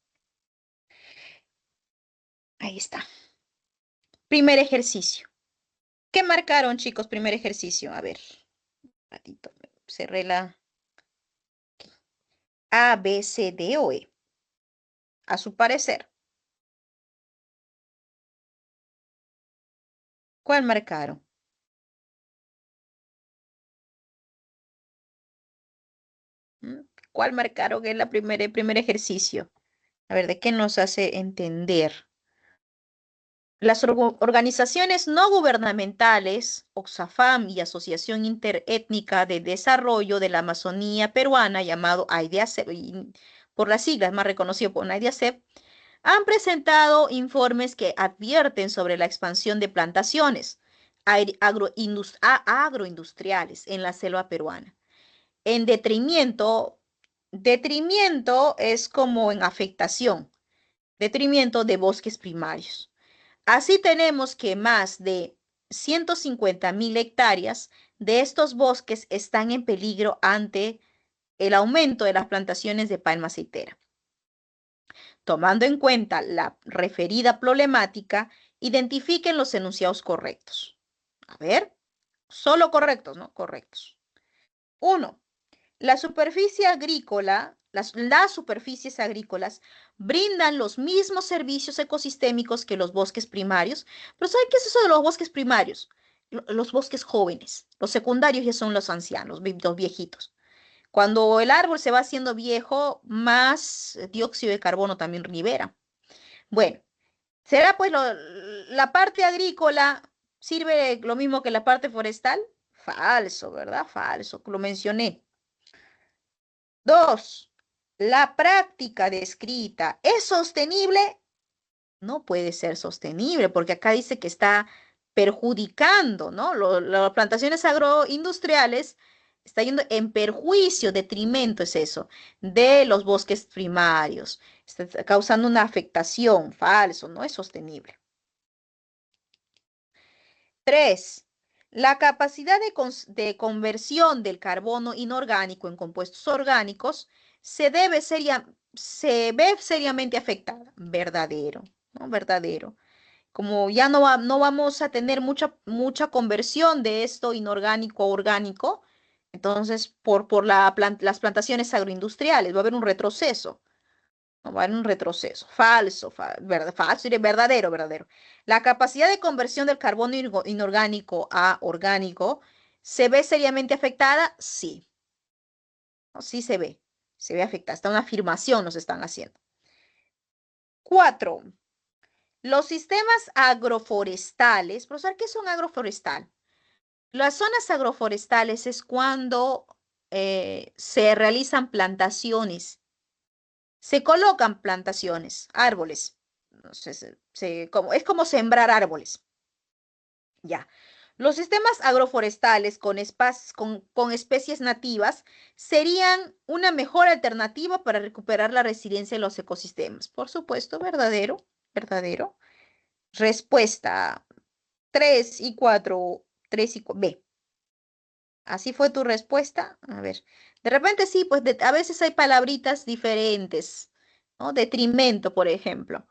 Ahí está. Primer ejercicio. ¿Qué marcaron, chicos? Primer ejercicio. A ver, ratito, cerré la A, B, C, D o E. A su parecer. ¿Cuál marcaron? ¿Mm? ¿Cuál marcaron en el primer ejercicio? A ver, ¿de qué nos hace entender? Las organizaciones no gubernamentales, Oxfam y Asociación Interétnica de Desarrollo de la Amazonía Peruana, llamado AIDEACEP, por las siglas más reconocido por AIDEACEP, han presentado informes que advierten sobre la expansión de plantaciones agroindustriales en la selva peruana, en detrimento es como en afectación, detrimento de bosques primarios. Así tenemos que más de 150.000 hectáreas de estos bosques están en peligro ante el aumento de las plantaciones de palma aceitera. Tomando en cuenta la referida problemática, identifiquen los enunciados correctos. A ver, solo correctos, ¿no? Correctos. 1. La superficie agrícola, las superficies agrícolas brindan los mismos servicios ecosistémicos que los bosques primarios, pero ¿saben qué es eso de los bosques primarios? Los bosques jóvenes, los secundarios ya son los ancianos, los viejitos. Cuando el árbol se va haciendo viejo, más dióxido de carbono también libera. Bueno, ¿será pues la parte agrícola sirve lo mismo que la parte forestal? Falso, ¿verdad? Falso, lo mencioné. 2. La práctica descrita es sostenible. No puede ser sostenible porque acá dice que está perjudicando, ¿no? Las plantaciones agroindustriales está yendo en perjuicio, detrimento es eso, de los bosques primarios. Está causando una afectación. Falso, no es sostenible. 3. La capacidad de conversión del carbono inorgánico en compuestos orgánicos se ve seriamente afectada. Verdadero, ¿no? Verdadero. Como ya no vamos a tener mucha conversión de esto inorgánico a orgánico, entonces por las plantaciones agroindustriales va a haber un retroceso. No, va en un retroceso. Falso, falso, verdadero, verdadero. La capacidad de conversión del carbono inorgánico a orgánico se ve seriamente afectada, sí. No, sí se ve afectada. Está una afirmación nos están haciendo. 4. Los sistemas agroforestales. Profesor, ¿qué es un agroforestal? Las zonas agroforestales es cuando se realizan plantaciones. Se colocan plantaciones, árboles. No sé, es como sembrar árboles. Ya. Los sistemas agroforestales con especies nativas serían una mejor alternativa para recuperar la resiliencia de los ecosistemas. Por supuesto, verdadero, verdadero. Respuesta 3 y 4, 3 y 4. B. ¿Así fue tu respuesta? A ver. De repente sí, pues a veces hay palabritas diferentes, ¿no? Detrimento, por ejemplo.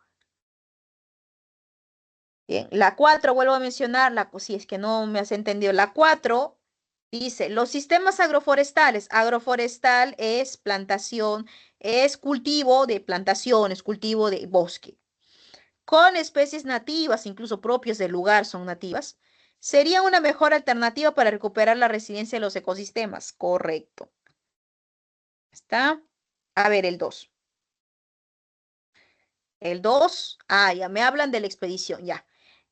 Bien, la 4 vuelvo a mencionar, si es que no me has entendido, la 4 dice, los sistemas agroforestales, agroforestal es plantación, es cultivo de plantaciones, cultivo de bosque, con especies nativas, incluso propias del lugar son nativas, sería una mejor alternativa para recuperar la resiliencia de los ecosistemas. Correcto. ¿Está? A ver, el 2. El 2, ya me hablan de la expedición, ya.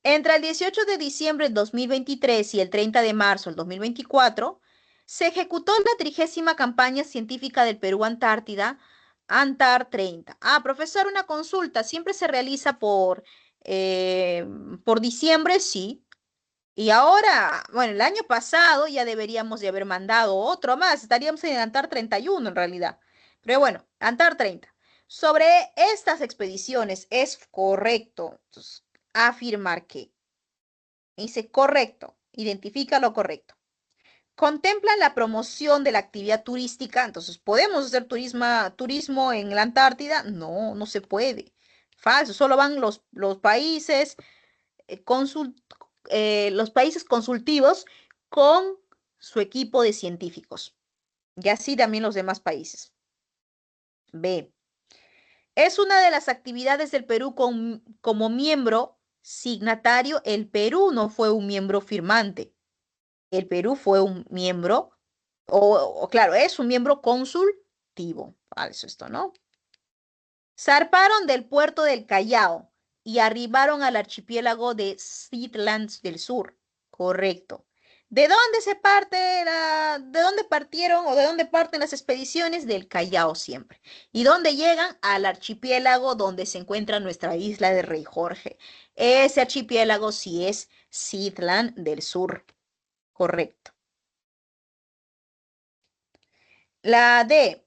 Entre el 18 de diciembre del 2023 y el 30 de marzo del 2024, se ejecutó la 30ª campaña científica del Perú Antártida, Antar 30. Profesor, una consulta, ¿siempre se realiza por diciembre? Sí. Y ahora, bueno, el año pasado ya deberíamos de haber mandado otro más, estaríamos en Antar 31 en realidad. Pero bueno, Antar 30. Sobre estas expediciones es correcto afirmar que. Dice correcto, identifica lo correcto. contemplan la promoción de la actividad turística. Entonces, ¿podemos hacer turismo en la Antártida? No, no se puede. Falso, solo van los países, los países consultivos con su equipo de científicos. Y así también los demás países. B. Es una de las actividades del Perú como miembro signatario. El Perú no fue un miembro firmante. El Perú fue un miembro, claro, es un miembro consultivo. Falso esto, ¿no? Zarparon del puerto del Callao y arribaron al archipiélago de Shetlands del Sur. Correcto. ¿De dónde partieron o de dónde parten las expediciones? Del Callao siempre. ¿Y dónde llegan? Al archipiélago donde se encuentra nuestra isla de Rey Jorge. Ese archipiélago sí es Shetland del Sur. Correcto. La D.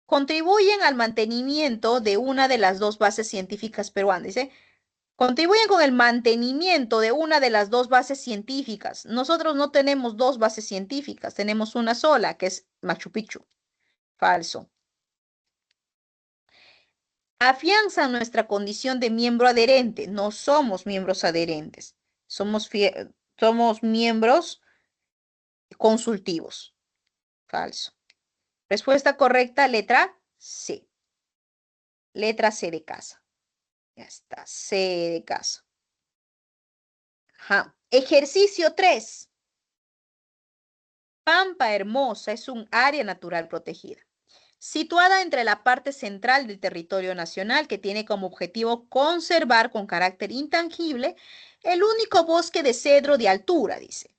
Contribuyen al mantenimiento de una de las dos bases científicas peruanas. Dice, contribuyen con el mantenimiento de una de las dos bases científicas. Nosotros no tenemos dos bases científicas, tenemos una sola, que es Machu Picchu. Falso. Afianzan nuestra condición de miembro adherente. No somos miembros adherentes, somos miembros consultivos. Falso. Respuesta correcta, letra C. Letra C de casa. Ya está, C de casa. Ajá. Ejercicio 3. Pampa Hermosa es un área natural protegida, situada entre la parte central del territorio nacional, que tiene como objetivo conservar con carácter intangible el único bosque de cedro de altura, dice,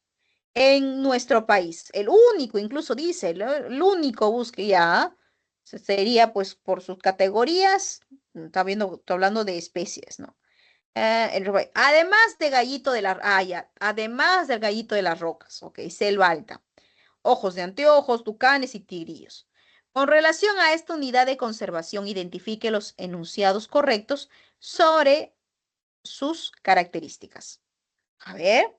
en nuestro país. El único, incluso dice, el único bosque ya sería pues por sus categorías, está hablando de especies, ¿no? Además de gallito de la, además del gallito de las rocas, ok, selva alta, ojos de anteojos, tucanes y tigrillos. Con relación a esta unidad de conservación, identifique los enunciados correctos sobre sus características. A ver.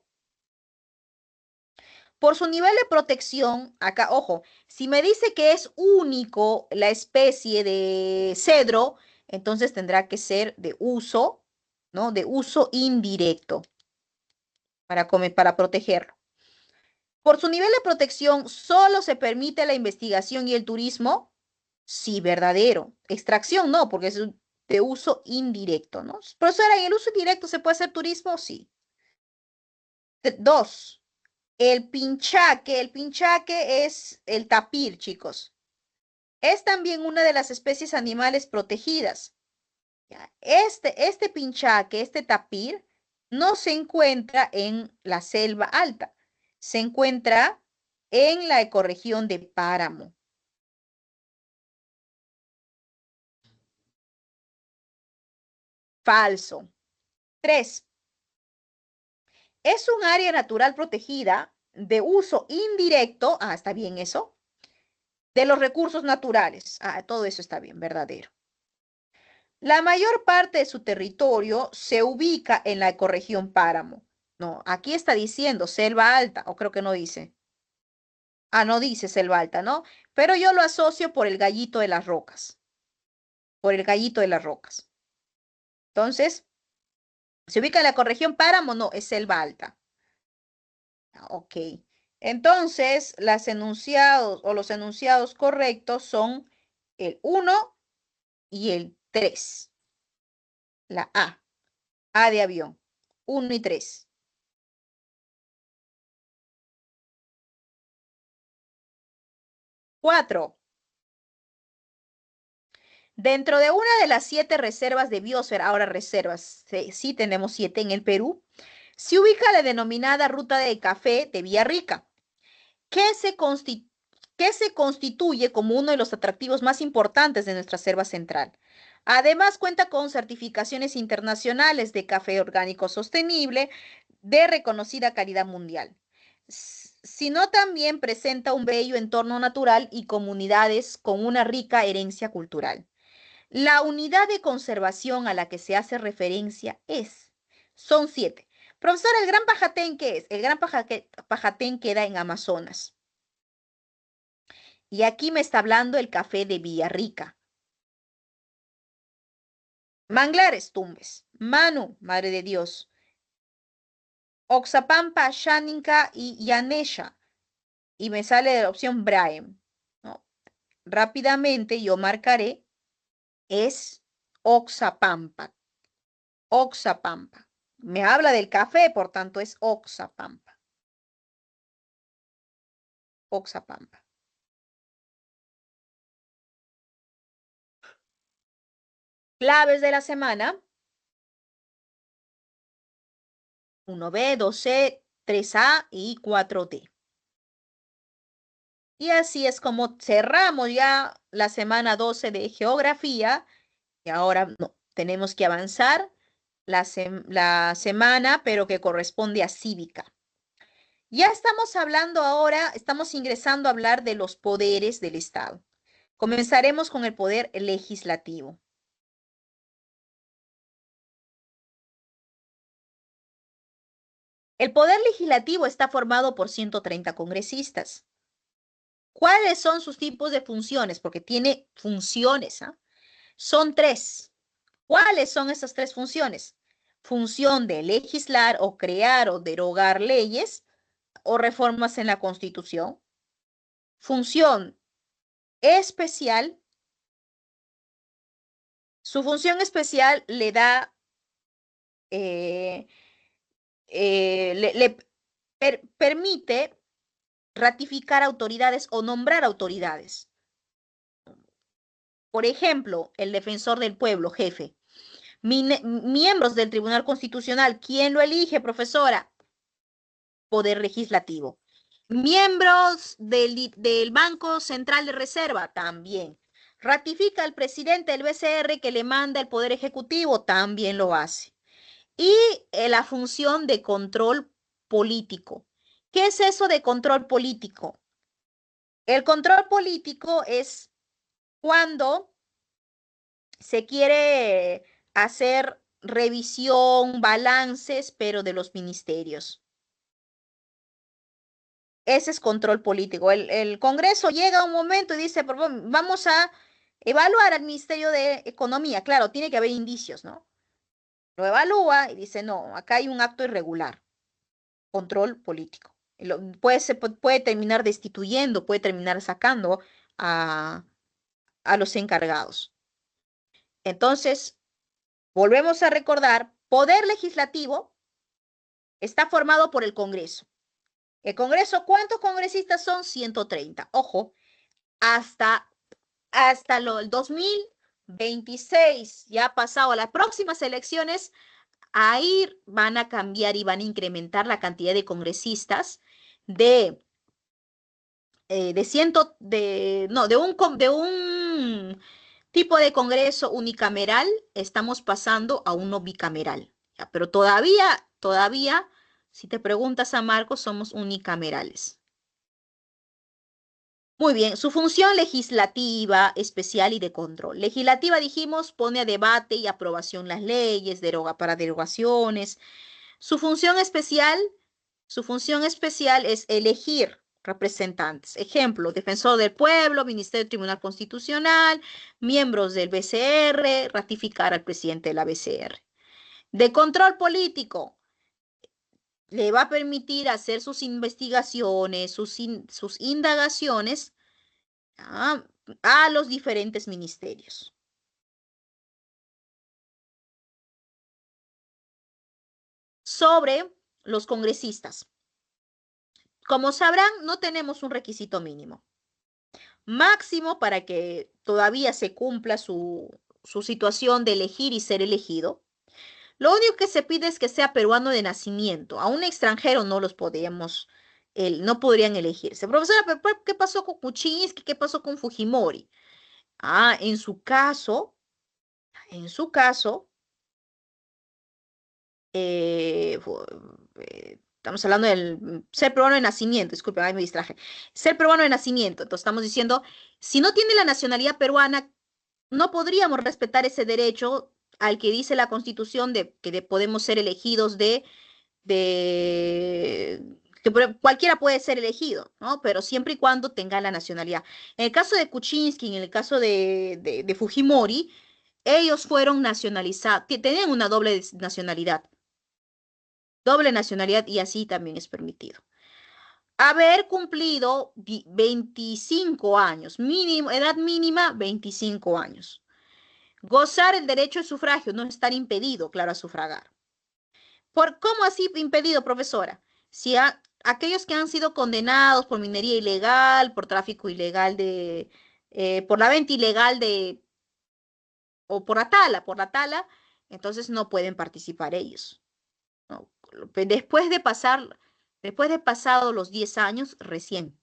Por su nivel de protección, acá, ojo, si me dice que es único la especie de cedro, entonces tendrá que ser de uso, ¿no? De uso indirecto para protegerlo. Por su nivel de protección, solo se permite la investigación y el turismo. Sí, verdadero. Extracción no, porque es de uso indirecto, ¿no? Profesora, ¿en el uso indirecto se puede hacer turismo? Sí. Dos, el pinchaque. El pinchaque es el tapir, chicos. Es también una de las especies animales protegidas. Este pinchaque, este tapir, no se encuentra en la selva alta, se encuentra en la ecorregión de Páramo. Falso. 3. Es un área natural protegida de uso indirecto, está bien eso, de los recursos naturales. Todo eso está bien, verdadero. La mayor parte de su territorio se ubica en la ecorregión Páramo. No, aquí está diciendo selva alta, o creo que no dice. No dice selva alta, ¿no? Pero yo lo asocio por el gallito de las rocas. Por el gallito de las rocas. Entonces, ¿se ubica en la ecorregión Páramo? No, es selva alta. Ok. Entonces, los enunciados correctos son el 1 y el 3. La A. A de avión. 1 y 3. 4. Dentro de una de las 7 reservas de biosfera, ahora reservas, sí tenemos 7 en el Perú, se ubica la denominada Ruta de Café de Villarrica, que se constituye como uno de los atractivos más importantes de nuestra selva central. Además, cuenta con certificaciones internacionales de café orgánico sostenible de reconocida calidad mundial, sino también presenta un bello entorno natural y comunidades con una rica herencia cultural. La unidad de conservación a la que se hace referencia son 7. Profesora, ¿el Gran Pajatén qué es? El Gran Pajatén queda en Amazonas. Y aquí me está hablando el café de Villarrica. Manglares, Tumbes. Manu, Madre de Dios. Oxapampa, Xánica y Yanesha. Y me sale la opción Braem, ¿no? Rápidamente yo marcaré, es Oxapampa. Oxapampa. Me habla del café, por tanto es Oxapampa. Oxapampa. Claves de la semana. 1B, 2C, 3A y 4D. Y así es como cerramos ya la semana 12 de geografía. Y ahora no, tenemos que avanzar la semana, pero que corresponde a cívica. Ya estamos hablando ahora, estamos ingresando a hablar de los poderes del Estado. Comenzaremos con el poder legislativo. El poder legislativo está formado por 130 congresistas. ¿Cuáles son sus tipos de funciones? Porque tiene funciones, ¿ah? Son tres. ¿Cuáles son esas tres funciones? Función de legislar o crear o derogar leyes o reformas en la Constitución. Función especial. Su función especial le da, eh, permite ratificar autoridades o nombrar autoridades. Por ejemplo, el defensor del pueblo, jefe. Miembros del Tribunal Constitucional, ¿quién lo elige, profesora? Poder legislativo. Miembros del Banco Central de Reserva, también. Ratifica al presidente del BCR que le manda el Poder Ejecutivo, también lo hace. Y la función de control político. ¿Qué es eso de control político? El control político es cuando se quiere hacer revisión, balances, pero de los ministerios. Ese es control político. El Congreso llega a un momento y dice, vamos a evaluar al Ministerio de Economía. Claro, tiene que haber indicios, ¿no? Lo evalúa y dice, no, acá hay un acto irregular. Control político. Puede terminar destituyendo, puede terminar sacando a los encargados. Entonces, volvemos a recordar, poder legislativo está formado por el Congreso. El Congreso, ¿cuántos congresistas son? 130. Ojo, hasta el 2026, ya ha pasado las próximas elecciones, ahí van a cambiar y van a incrementar la cantidad de congresistas de un tipo de congreso unicameral, estamos pasando a uno bicameral. ¿Ya? Pero todavía, si te preguntas a Marcos, somos unicamerales. Muy bien, su función legislativa, especial y de control. Legislativa, dijimos, pone a debate y aprobación las leyes, para derogaciones. Su función especial es elegir representantes. Ejemplo, defensor del pueblo, Ministerio del Tribunal Constitucional, miembros del BCR, ratificar al presidente de la BCR. De control político, le va a permitir hacer sus investigaciones, sus indagaciones a los diferentes ministerios. Sobre los congresistas. Como sabrán, no tenemos un requisito mínimo. Máximo para que todavía se cumpla su situación de elegir y ser elegido. Lo único que se pide es que sea peruano de nacimiento. A un extranjero no no podrían elegirse. Profesora, ¿qué pasó con Kuczynski? ¿Qué pasó con Fujimori? En su caso, eh, estamos hablando del ser peruano de nacimiento, disculpe, me distraje. Ser peruano de nacimiento, entonces estamos diciendo, si no tiene la nacionalidad peruana, no podríamos respetar ese derecho al que dice la Constitución de que podemos ser elegidos de cualquiera puede ser elegido, ¿no? Pero siempre y cuando tenga la nacionalidad. En el caso de Kuczynski, en el caso de Fujimori, ellos fueron nacionalizados, tenían una doble nacionalidad y así también es permitido. Haber cumplido 25 años, mínimo, edad mínima 25 años. Gozar el derecho de sufragio, no estar impedido, claro, a sufragar. ¿Cómo así impedido, profesora? Si aquellos que han sido condenados por minería ilegal, por tráfico ilegal por la venta ilegal o por la tala, entonces no pueden participar ellos, ¿no? Después de pasado los 10 años, recién.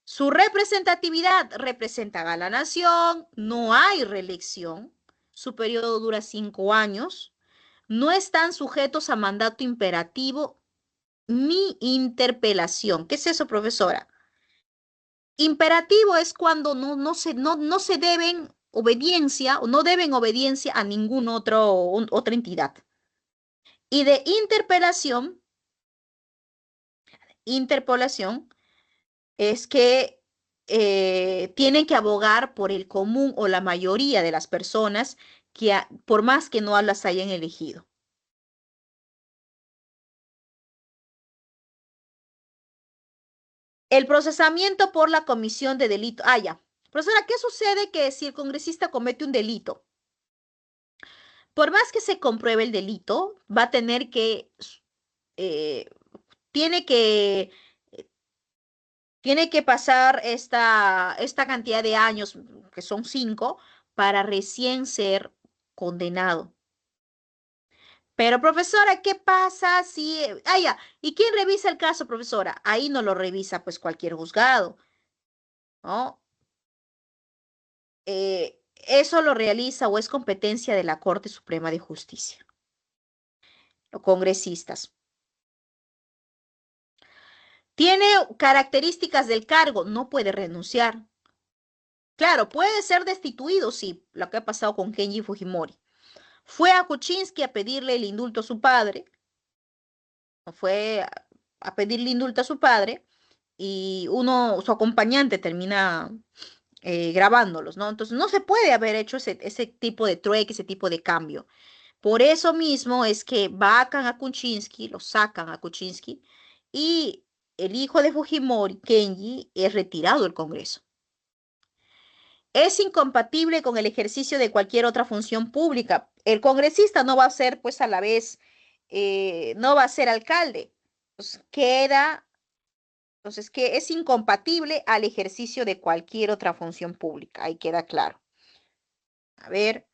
Su representatividad representa a la nación, no hay reelección, su periodo dura 5 años, no están sujetos a mandato imperativo ni interpelación. ¿Qué es eso, profesora? Imperativo es cuando no se deben obediencia o no deben obediencia a ninguna otra entidad. Y de interpolación es que tienen que abogar por el común o la mayoría de las personas que por más que no las hayan elegido. El procesamiento por la comisión de delito. Ah, ya. Profesora, ¿qué sucede que si el congresista comete un delito? Por más que se compruebe el delito, va a tener eh, tiene que, tiene que pasar esta cantidad de años, que son 5, para recién ser condenado. Pero, profesora, ¿qué pasa si... Ah, ya. ¿Y quién revisa el caso, profesora? Ahí no lo revisa pues cualquier juzgado, ¿no? Eso lo realiza o es competencia de la Corte Suprema de Justicia, los congresistas. Tiene características del cargo, no puede renunciar. Claro, puede ser destituido, sí, lo que ha pasado con Kenji Fujimori. Fue a Kuczynski a pedirle el indulto a su padre, fue a pedirle indulto a su padre, y su acompañante termina grabándolos, ¿no? Entonces no se puede haber hecho ese tipo de trueque, ese tipo de cambio. Por eso mismo es que vacan a Kuczynski, lo sacan a Kuczynski, y el hijo de Fujimori, Kenji, es retirado del Congreso. Es incompatible con el ejercicio de cualquier otra función pública. El congresista no va a ser, pues, a la vez, no va a ser alcalde. Pues, entonces, que es incompatible al ejercicio de cualquier otra función pública. Ahí queda claro. A ver,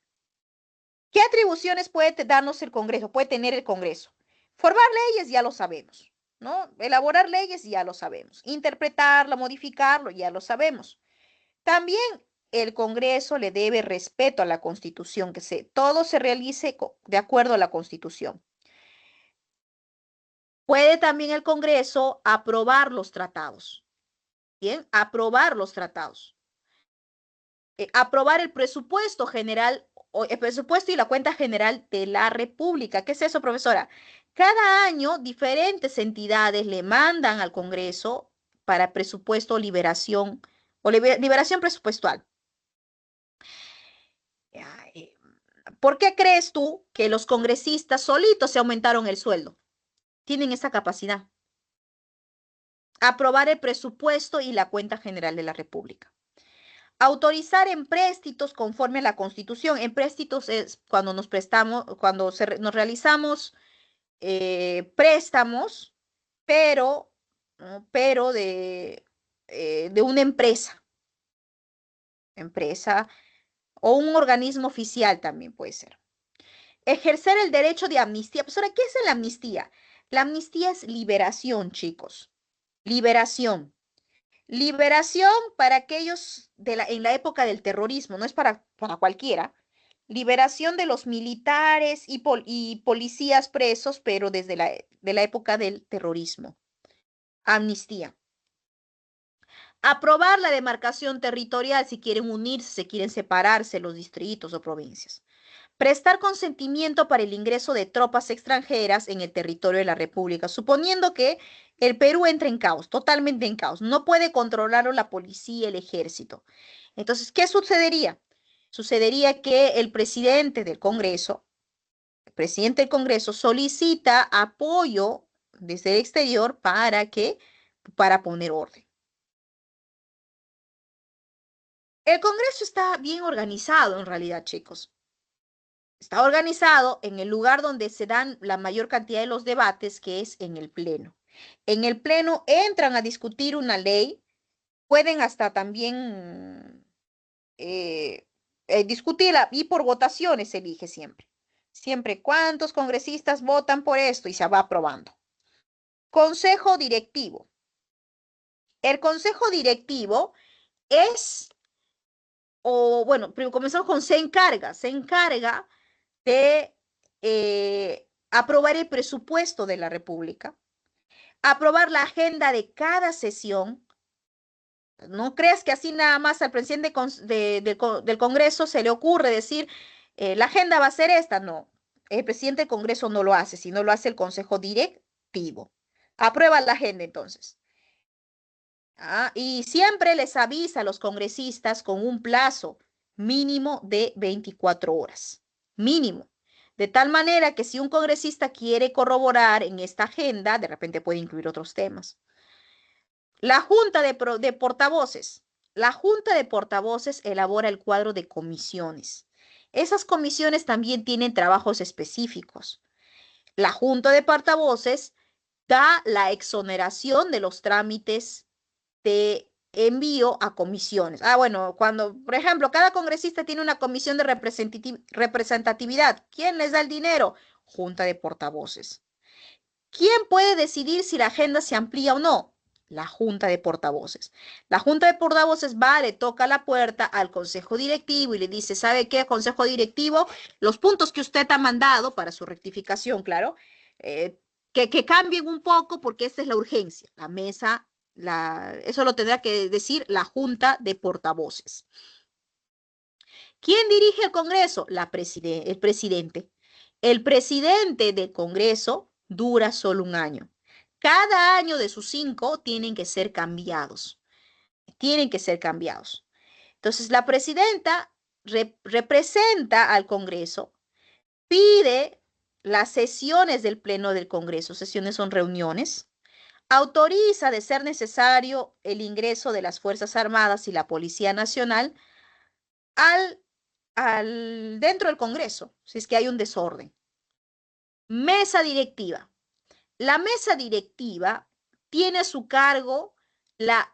¿qué atribuciones puede darnos el Congreso? Puede tener el Congreso. Formar leyes, ya lo sabemos, ¿no? Elaborar leyes, ya lo sabemos. Interpretarlo, modificarlo, ya lo sabemos. También el Congreso le debe respeto a la Constitución, todo se realice de acuerdo a la Constitución. Puede también el Congreso aprobar los tratados. Bien, aprobar los tratados. Aprobar el presupuesto general, o el presupuesto y la cuenta general de la República. ¿Qué es eso, profesora? Cada año diferentes entidades le mandan al Congreso para presupuesto o liberación presupuestal. ¿Por qué crees tú que los congresistas solitos se aumentaron el sueldo? Tienen esa capacidad. Aprobar el presupuesto y la cuenta general de la República. Autorizar empréstitos conforme a la Constitución. Empréstitos es cuando nos prestamos, nos realizamos préstamos, pero de una empresa o un organismo oficial también puede ser. Ejercer el derecho de amnistía. Profesora, ¿qué es la amnistía? La amnistía es liberación, chicos. Liberación. Liberación para aquellos en la época del terrorismo, no es para cualquiera. Liberación de los militares y policías presos, pero de la época del terrorismo. Amnistía. Aprobar la demarcación territorial si quieren unirse, si quieren separarse los distritos o provincias. prestar consentimiento para el ingreso de tropas extranjeras en el territorio de la República, suponiendo que el Perú entra en caos, totalmente en caos. No puede controlarlo la policía, el ejército. Entonces, ¿qué sucedería? Sucedería que el presidente del Congreso solicita apoyo desde el exterior para poner orden. El Congreso está bien organizado en realidad, chicos. Está organizado en el lugar donde se dan la mayor cantidad de los debates, que es en el Pleno. En el Pleno entran a discutir una ley, pueden hasta también discutirla y por votaciones se elige siempre. Siempre cuántos congresistas votan por esto y se va aprobando. Consejo directivo. El consejo directivo es, o bueno, comenzamos con se encarga de aprobar el presupuesto de la República, aprobar la agenda de cada sesión. No creas que así nada más al presidente del Congreso se le ocurre decir, la agenda va a ser esta. No, el presidente del Congreso no lo hace, sino lo hace el Consejo Directivo. Aprueba la agenda entonces. Y siempre les avisa a los congresistas con un plazo mínimo de 24 horas. Mínimo. De tal manera que si un congresista quiere corroborar en esta agenda, de repente puede incluir otros temas. La Junta de Portavoces. La Junta de Portavoces elabora el cuadro de comisiones. Esas comisiones también tienen trabajos específicos. La Junta de Portavoces da la exoneración de los trámites de envío a comisiones. Bueno, cuando, por ejemplo, cada congresista tiene una comisión de representatividad. ¿Quién les da el dinero? Junta de Portavoces. ¿Quién puede decidir si la agenda se amplía o no? La Junta de Portavoces. La Junta de Portavoces va, le toca la puerta al Consejo Directivo y le dice, ¿sabe qué, Consejo Directivo? Los puntos que usted ha mandado para su rectificación, claro, que cambien un poco porque esta es la urgencia. La mesa, eso lo tendrá que decir la Junta de Portavoces. ¿Quién dirige el Congreso? El presidente. El presidente del Congreso dura solo un año. Cada año de sus 5 tienen que ser cambiados. Tienen que ser cambiados. Entonces, la presidenta representa al Congreso, pide las sesiones del Pleno del Congreso. Sesiones son reuniones. Autoriza, de ser necesario, el ingreso de las Fuerzas Armadas y la Policía Nacional dentro del Congreso, si es que hay un desorden. Mesa directiva. La mesa directiva tiene a su cargo la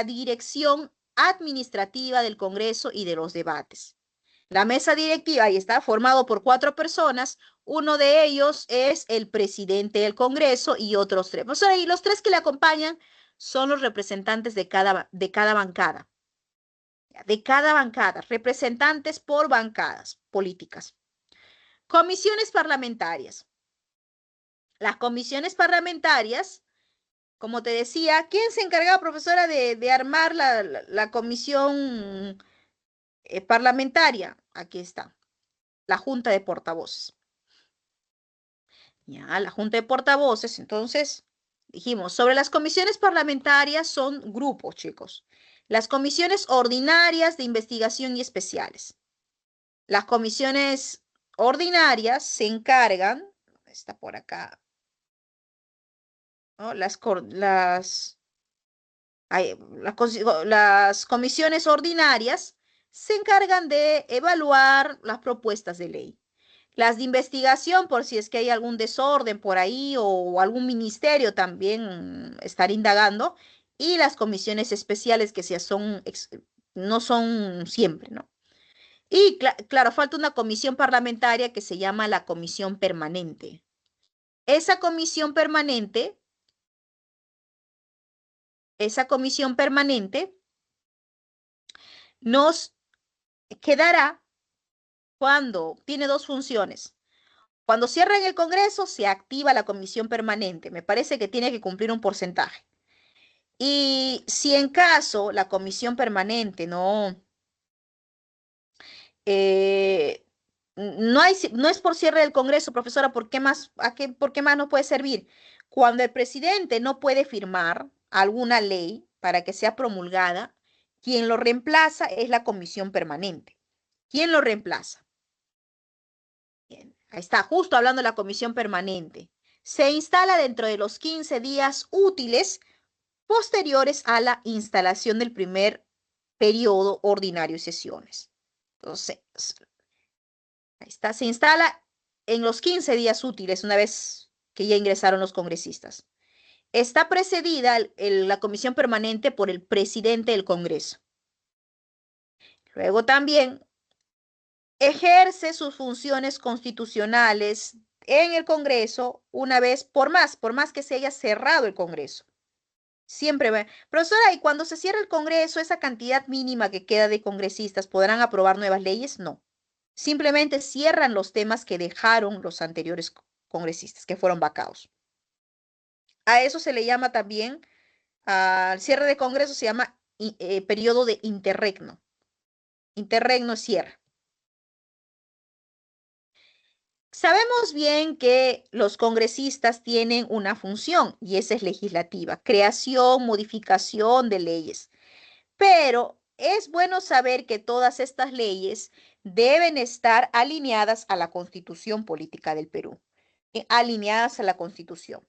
dirección administrativa del Congreso y de los debates. La mesa directiva ahí está formado por 4 personas. Uno de ellos es el presidente del Congreso y otros 3. O sea, y los 3 que le acompañan son los representantes de cada bancada. De cada bancada, representantes por bancadas políticas. Comisiones parlamentarias. Las comisiones parlamentarias, como te decía, ¿quién se encargaba, profesora, de armar la comisión parlamentaria? Aquí está, la Junta de Portavoces. Ya, la Junta de Portavoces, entonces, dijimos, sobre las comisiones parlamentarias son grupos, chicos. Las comisiones ordinarias de investigación y especiales. Las comisiones ordinarias se encargan, está por acá, ¿no? Las comisiones ordinarias se encargan de evaluar las propuestas de ley. Las de investigación, por si es que hay algún desorden por ahí o algún ministerio también estar indagando. Y las comisiones especiales que no son siempre, ¿no? Y claro, falta una comisión parlamentaria que se llama la comisión permanente. Esa comisión permanente nos quedará cuando tiene 2 funciones. Cuando cierran el Congreso, se activa la comisión permanente. Me parece que tiene que cumplir un porcentaje. Y si en caso la comisión permanente eh, no es por cierre del Congreso, profesora, ¿por qué más, por qué más no puede servir? Cuando el presidente no puede firmar alguna ley para que sea promulgada, quien lo reemplaza es la comisión permanente. ¿Quién lo reemplaza? Bien, ahí está, justo hablando de la comisión permanente. Se instala dentro de los 15 días útiles posteriores a la instalación del primer periodo ordinario de sesiones. Entonces, ahí está, se instala en los 15 días útiles, una vez que ya ingresaron los congresistas. Está precedida la comisión permanente por el presidente del Congreso. Luego también ejerce sus funciones constitucionales en el Congreso una vez por más que se haya cerrado el Congreso. Siempre va. Profesora, ¿y cuando se cierra el Congreso, esa cantidad mínima que queda de congresistas podrán aprobar nuevas leyes? No. Simplemente cierran los temas que dejaron los anteriores congresistas, que fueron vacados. A eso se le llama también, al cierre de Congreso se llama periodo de interregno. Interregno es cierre. Sabemos bien que los congresistas tienen una función y esa es legislativa, creación, modificación de leyes. Pero es bueno saber que todas estas leyes deben estar alineadas a la Constitución Política del Perú, alineadas a la Constitución.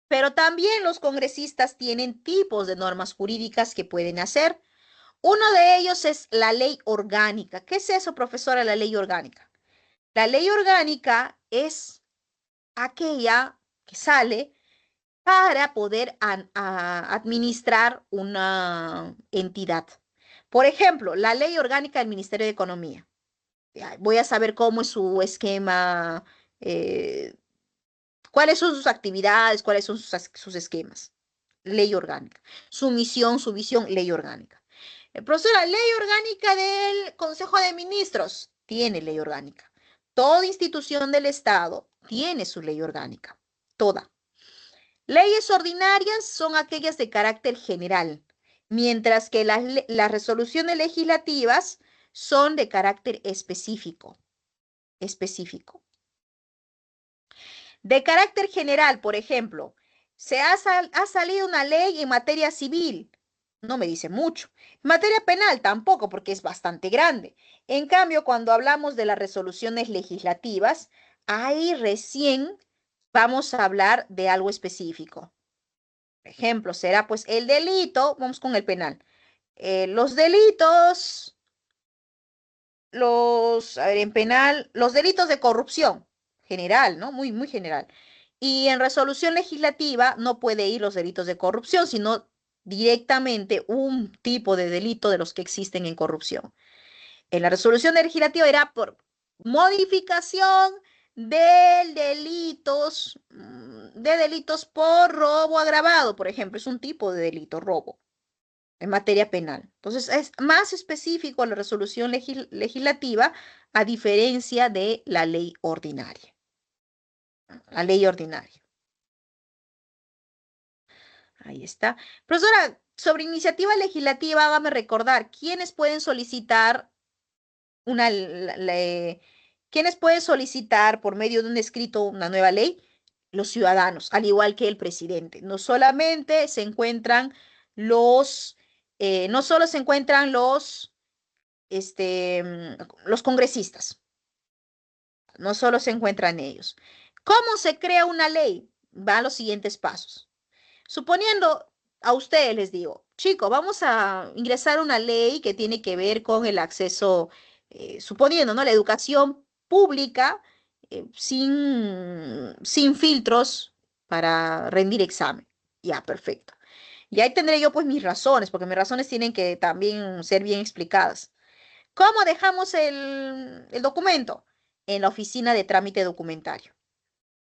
Pero también los congresistas tienen tipos de normas jurídicas que pueden hacer. Uno de ellos es la ley orgánica. ¿Qué es eso, profesora, la ley orgánica? La ley orgánica es aquella que sale para poder administrar una entidad. Por ejemplo, la ley orgánica del Ministerio de Economía. Voy a saber cómo es su esquema, eh, cuáles son sus actividades, cuáles son sus esquemas. Ley orgánica. Su misión, su visión, ley orgánica. Profesora, ley orgánica del Consejo de Ministros. Tiene ley orgánica. Toda institución del Estado tiene su ley orgánica. Toda. Leyes ordinarias son aquellas de carácter general, mientras que las resoluciones legislativas son de carácter específico. Específico. De carácter general, por ejemplo, ha salido una ley en materia civil. No me dice mucho. En materia penal tampoco, porque es bastante grande. En cambio, cuando hablamos de las resoluciones legislativas, ahí recién vamos a hablar de algo específico. Por ejemplo, será pues el delito, vamos con el penal. Los delitos, a ver, en penal, los delitos de corrupción, general, ¿no? Muy, muy general. Y en resolución legislativa no puede ir los delitos de corrupción, sino directamente un tipo de delito de los que existen en corrupción. En la resolución legislativa era por modificación de delitos por robo agravado, por ejemplo, es un tipo de delito, robo en materia penal. Entonces, es más específico la resolución legislativa a diferencia de la ley ordinaria. La ley ordinaria. Ahí está. Profesora, sobre iniciativa legislativa, hágame recordar, ¿quiénes pueden solicitar ¿quiénes pueden solicitar por medio de un escrito una nueva ley? Los ciudadanos, al igual que el presidente. No solamente se encuentran no solo se encuentran los congresistas, no solo se encuentran ellos. ¿Cómo se crea una ley? Va a los siguientes pasos. Suponiendo a ustedes les digo, chicos, vamos a ingresar una ley que tiene que ver con el acceso, suponiendo, ¿no? La educación pública sin filtros para rendir examen. Ya, perfecto. Y ahí tendré yo pues mis razones, porque mis razones tienen que también ser bien explicadas. ¿Cómo dejamos el documento? En la oficina de trámite documentario.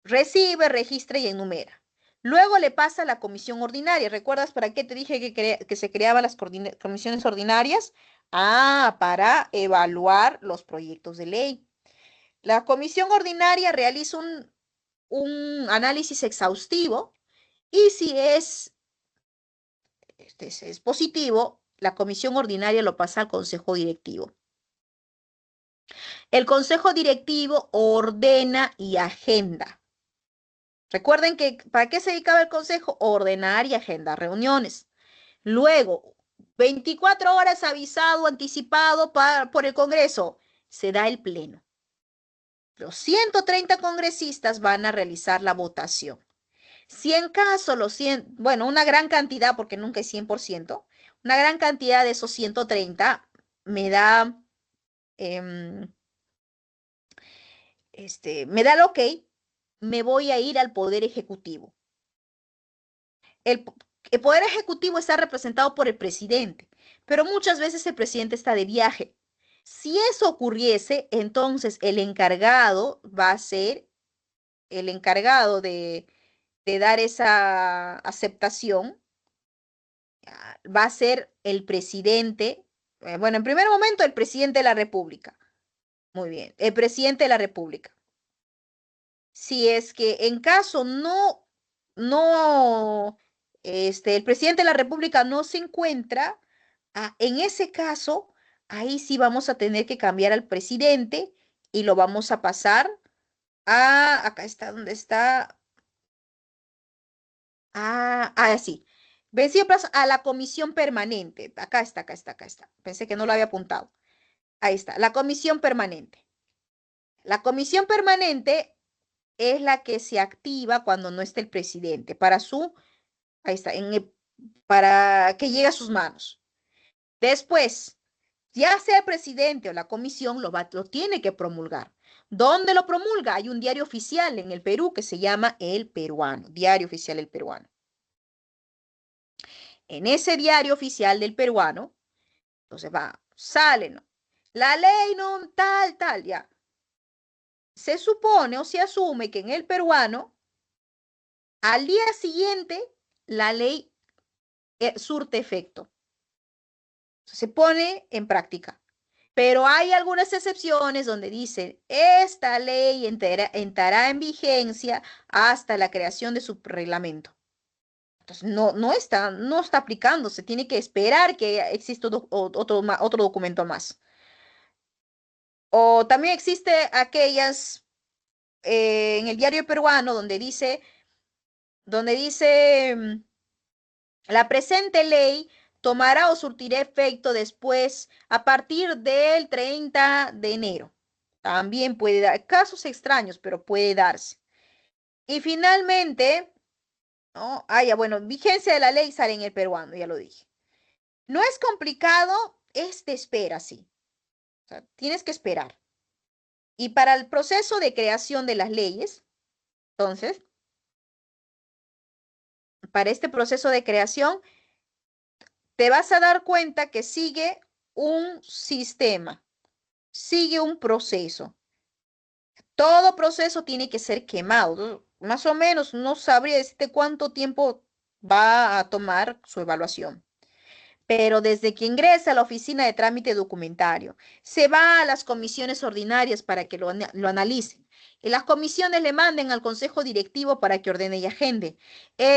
Recibe, registra y enumera. Luego le pasa a la comisión ordinaria. ¿Recuerdas para qué te dije que se creaban las comisiones ordinarias? Ah, para evaluar los proyectos de ley. La comisión ordinaria realiza un análisis exhaustivo y si es positivo, la comisión ordinaria lo pasa al consejo directivo. El consejo directivo ordena y agenda. Recuerden que ¿para qué se dedicaba el consejo? Ordenar y agendar reuniones. Luego, 24 horas avisado, anticipado por el Congreso, se da el pleno. Los 130 congresistas van a realizar la votación. Si en caso los 100, bueno, una gran cantidad, porque nunca es 100%, una gran cantidad de esos 130 me da, em, me da el ok, me voy a ir al Poder Ejecutivo. El, el Poder Ejecutivo está representado por el presidente, pero muchas veces el presidente está de viaje. Si eso ocurriese, entonces el encargado va a ser el encargado de dar esa aceptación, va a ser el presidente, bueno, en primer momento el presidente de la República. Muy bien, el presidente de la República. Si es que en caso no, el presidente de la República no se encuentra, en ese caso, ahí sí vamos a tener que cambiar al presidente y lo vamos a pasar acá está, ¿dónde está? Sí. Vencido plazo a la comisión permanente. Acá está, acá está, acá está. Pensé que no lo había apuntado. Ahí está, la comisión permanente. La comisión permanente es la que se activa cuando no está el presidente ahí está, para que llegue a sus manos. Después, ya sea el presidente o la comisión, lo tiene que promulgar. ¿Dónde lo promulga? Hay un diario oficial en el Perú que se llama El Peruano, Diario Oficial El Peruano. En ese diario oficial del peruano, entonces sale, ¿no? La ley no tal, tal, ya. Se supone o se asume que en el peruano, al día siguiente, la ley surte efecto. Se pone en práctica. Pero hay algunas excepciones donde dice, esta ley entrará en vigencia hasta la creación de su reglamento. Entonces, no está aplicándose, tiene que esperar que exista otro documento más. O también existe aquellas en el diario peruano donde dice, la presente ley tomará o surtirá efecto después a partir del 30 de enero. También puede dar casos extraños, pero puede darse. Y finalmente, ¿no? Ya bueno, vigencia de la ley sale en el peruano, ya lo dije. No es complicado, es de espera, sí. O sea, tienes que esperar. Y para el proceso de creación de las leyes, entonces, para este proceso de creación, te vas a dar cuenta que sigue un sistema, sigue un proceso. Todo proceso tiene que ser quemado. Más o menos, no sabría decirte cuánto tiempo va a tomar su evaluación. Pero desde que ingresa a la oficina de trámite documentario, se va a las comisiones ordinarias para que lo analicen. Y las comisiones le manden al consejo directivo para que ordene y agende.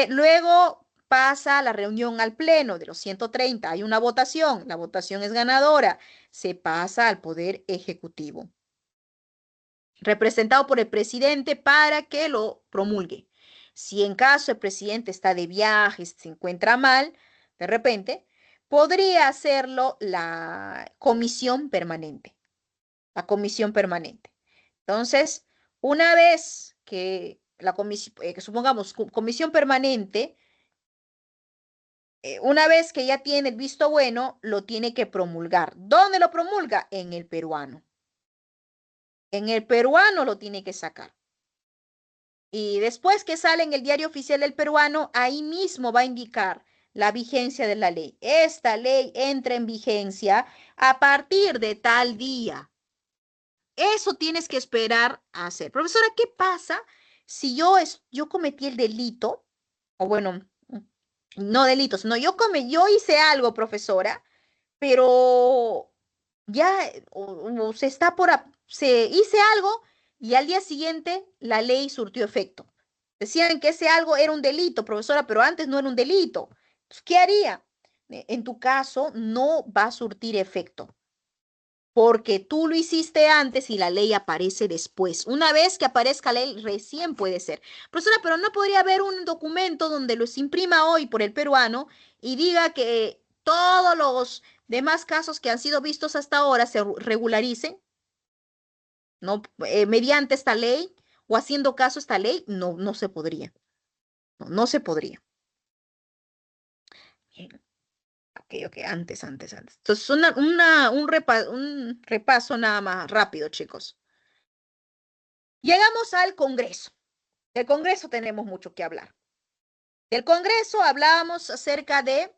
Luego pasa a la reunión al pleno de los 130. Hay una votación, la votación es ganadora. Se pasa al poder ejecutivo, representado por el presidente para que lo promulgue. Si en caso el presidente está de viaje, se encuentra mal, de repente, podría hacerlo la comisión permanente. La comisión permanente. Entonces, una vez que la comisión, que supongamos comisión permanente, una vez que ya tiene el visto bueno, lo tiene que promulgar. ¿Dónde lo promulga? En el peruano. En el peruano lo tiene que sacar. Y después que sale en el diario oficial del peruano, ahí mismo va a indicar la vigencia de la ley. Esta ley entra en vigencia a partir de tal día. Eso tienes que esperar a hacer. Profesora, ¿qué pasa si yo cometí el delito? O bueno, no delitos, no, yo hice algo, profesora, pero ya o se está se hice algo y al día siguiente la ley surtió efecto. Decían que ese algo era un delito, profesora, pero antes no era un delito. Entonces, ¿qué haría? En tu caso, no va a surtir efecto. porque tú lo hiciste antes y la ley aparece después. Una vez que aparezca la ley, recién puede ser. Profesora, pero no podría haber un documento donde los imprima hoy por el peruano y diga que todos los demás casos que han sido vistos hasta ahora se regularicen, ¿no? Mediante esta ley o haciendo caso a esta ley, no, no se podría. No, no se podría. Bien. Ok, ok, antes. Entonces, un repaso nada más rápido, chicos. Llegamos al Congreso. Del Congreso tenemos mucho que hablar. Del Congreso hablábamos acerca de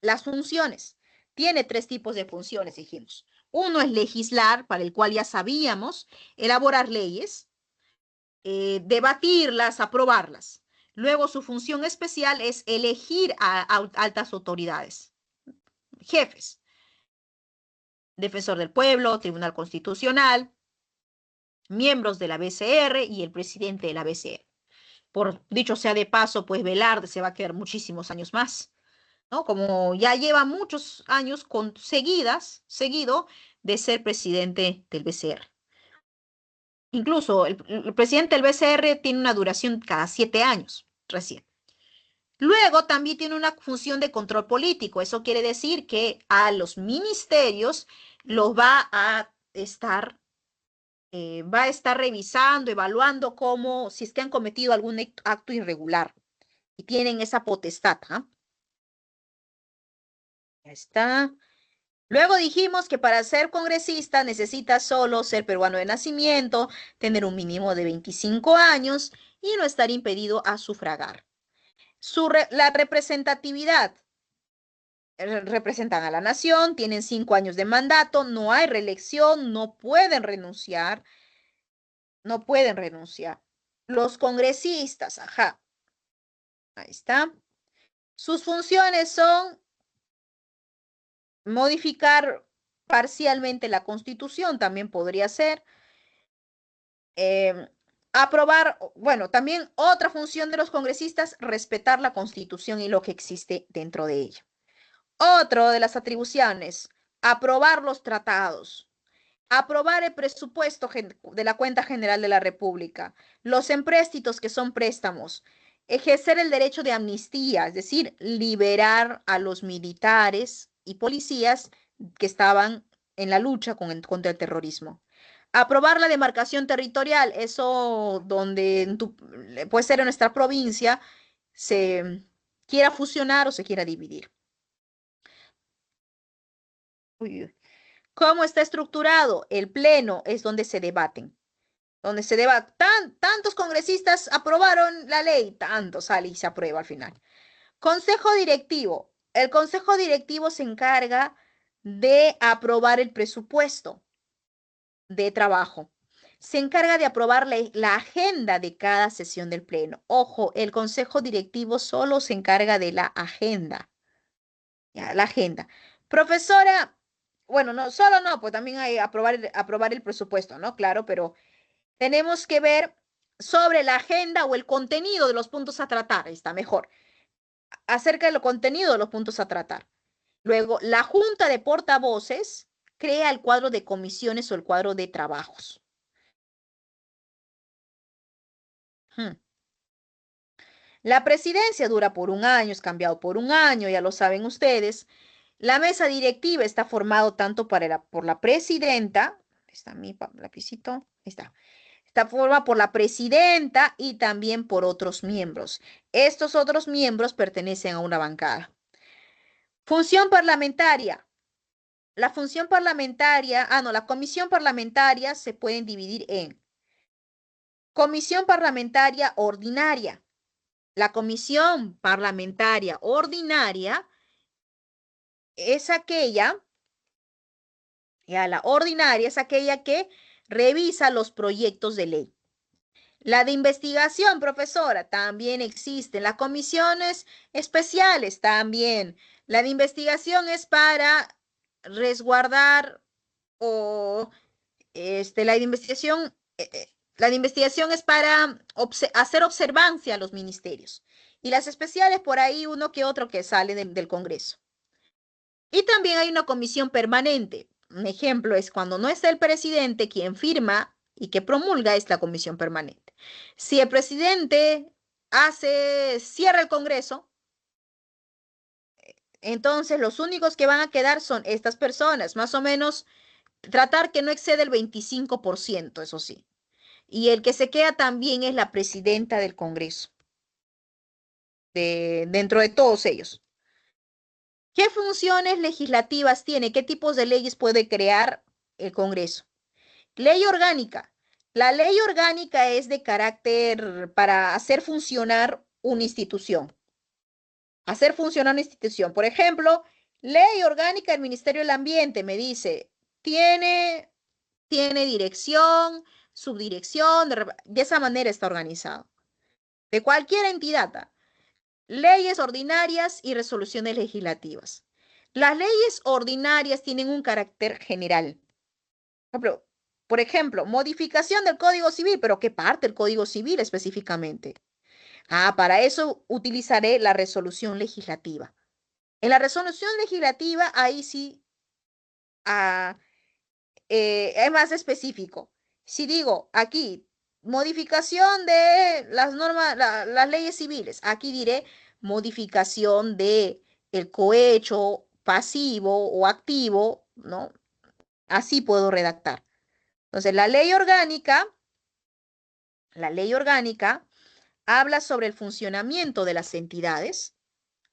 las funciones. Tiene tres tipos de funciones, dijimos. Uno es legislar, para el cual ya sabíamos, elaborar leyes, debatirlas, aprobarlas. Luego su función especial es elegir a altas autoridades, jefes, defensor del pueblo, Tribunal Constitucional, miembros de la BCR y el presidente de la BCR. Por dicho sea de paso, pues Velarde se va a quedar muchísimos años más, ¿no? Como ya lleva muchos años seguido de ser presidente del BCR. Incluso el presidente del BCR tiene una duración cada 7 años recién. Luego también tiene una función de control político. Eso quiere decir que a los ministerios los va a estar revisando, evaluando cómo, si es que han cometido algún acto irregular y tienen esa potestad. ¿Ah? Ya está. Luego dijimos que para ser congresista necesita solo ser peruano de nacimiento, tener un mínimo de 25 años y no estar impedido a sufragar. La representatividad. Representan a la nación, tienen 5 años de mandato, no hay reelección, no pueden renunciar, no pueden renunciar. Los congresistas, ajá, ahí está. Sus funciones son modificar parcialmente la Constitución, también podría ser. Aprobar, bueno, también otra función de los congresistas, respetar la Constitución y lo que existe dentro de ella. Otro de las atribuciones, aprobar los tratados. Aprobar el presupuesto de la cuenta general de la República, los empréstitos que son préstamos, ejercer el derecho de amnistía, es decir, liberar a los militares y policías que estaban en la lucha contra el terrorismo. Aprobar la demarcación territorial, eso donde puede ser en nuestra provincia se quiera fusionar o se quiera dividir. Uy. ¿Cómo está estructurado? El pleno es donde se debaten, tantos congresistas aprobaron la ley, tanto sale y se aprueba al final. Consejo directivo. El consejo directivo se encarga de aprobar el presupuesto de trabajo. Se encarga de aprobar la agenda de cada sesión del pleno. Ojo, el consejo directivo solo se encarga de la agenda. Ya, la agenda. Profesora, bueno, no, solo no, pues también hay aprobar el presupuesto, ¿no? Claro, pero tenemos que ver sobre la agenda o el contenido de los puntos a tratar, está mejor, acerca del contenido de los puntos a tratar. Luego, la junta de portavoces crea el cuadro de comisiones o el cuadro de trabajos. La presidencia dura por un año, es cambiado por un año, ya lo saben ustedes. La mesa directiva está formado tanto por la presidenta, está mi lapicito, ahí está. Está formada por la presidenta y también por otros miembros. Estos otros miembros pertenecen a una bancada. Función parlamentaria. La función parlamentaria, la comisión parlamentaria se pueden dividir en comisión parlamentaria ordinaria. La comisión parlamentaria ordinaria es aquella, la ordinaria es aquella que revisa los proyectos de ley. La de investigación, profesora, también existen. Las comisiones especiales también. La de investigación es para resguardar o la de investigación, la de investigación es para hacer observancia a los ministerios. Y las especiales, por ahí uno que otro que sale del Congreso. Y también hay una comisión permanente. Un ejemplo es cuando no está el presidente, quien firma y que promulga es la comisión permanente. Si el presidente cierra el Congreso, entonces los únicos que van a quedar son estas personas, más o menos tratar que no exceda el 25%, eso sí. Y el que se queda también es la presidenta del Congreso, dentro de todos ellos. ¿Qué funciones legislativas tiene? ¿Qué tipos de leyes puede crear el Congreso? Ley orgánica. La ley orgánica es de carácter para hacer funcionar una institución. Hacer funcionar una institución. Por ejemplo, ley orgánica del Ministerio del Ambiente me dice, tiene, tiene dirección, subdirección, de esa manera está organizado. De cualquier entidad. Leyes ordinarias y resoluciones legislativas. Las leyes ordinarias tienen un carácter general. Ejemplo, por ejemplo, modificación del Código Civil, pero ¿qué parte del Código Civil específicamente? Para eso utilizaré la resolución legislativa. En la resolución legislativa, ahí sí ah, es más específico. Si digo aquí, modificación de las normas, las leyes civiles, aquí diré modificación de el cohecho pasivo o activo, ¿no? Así puedo redactar. Entonces, la ley orgánica habla sobre el funcionamiento de las entidades,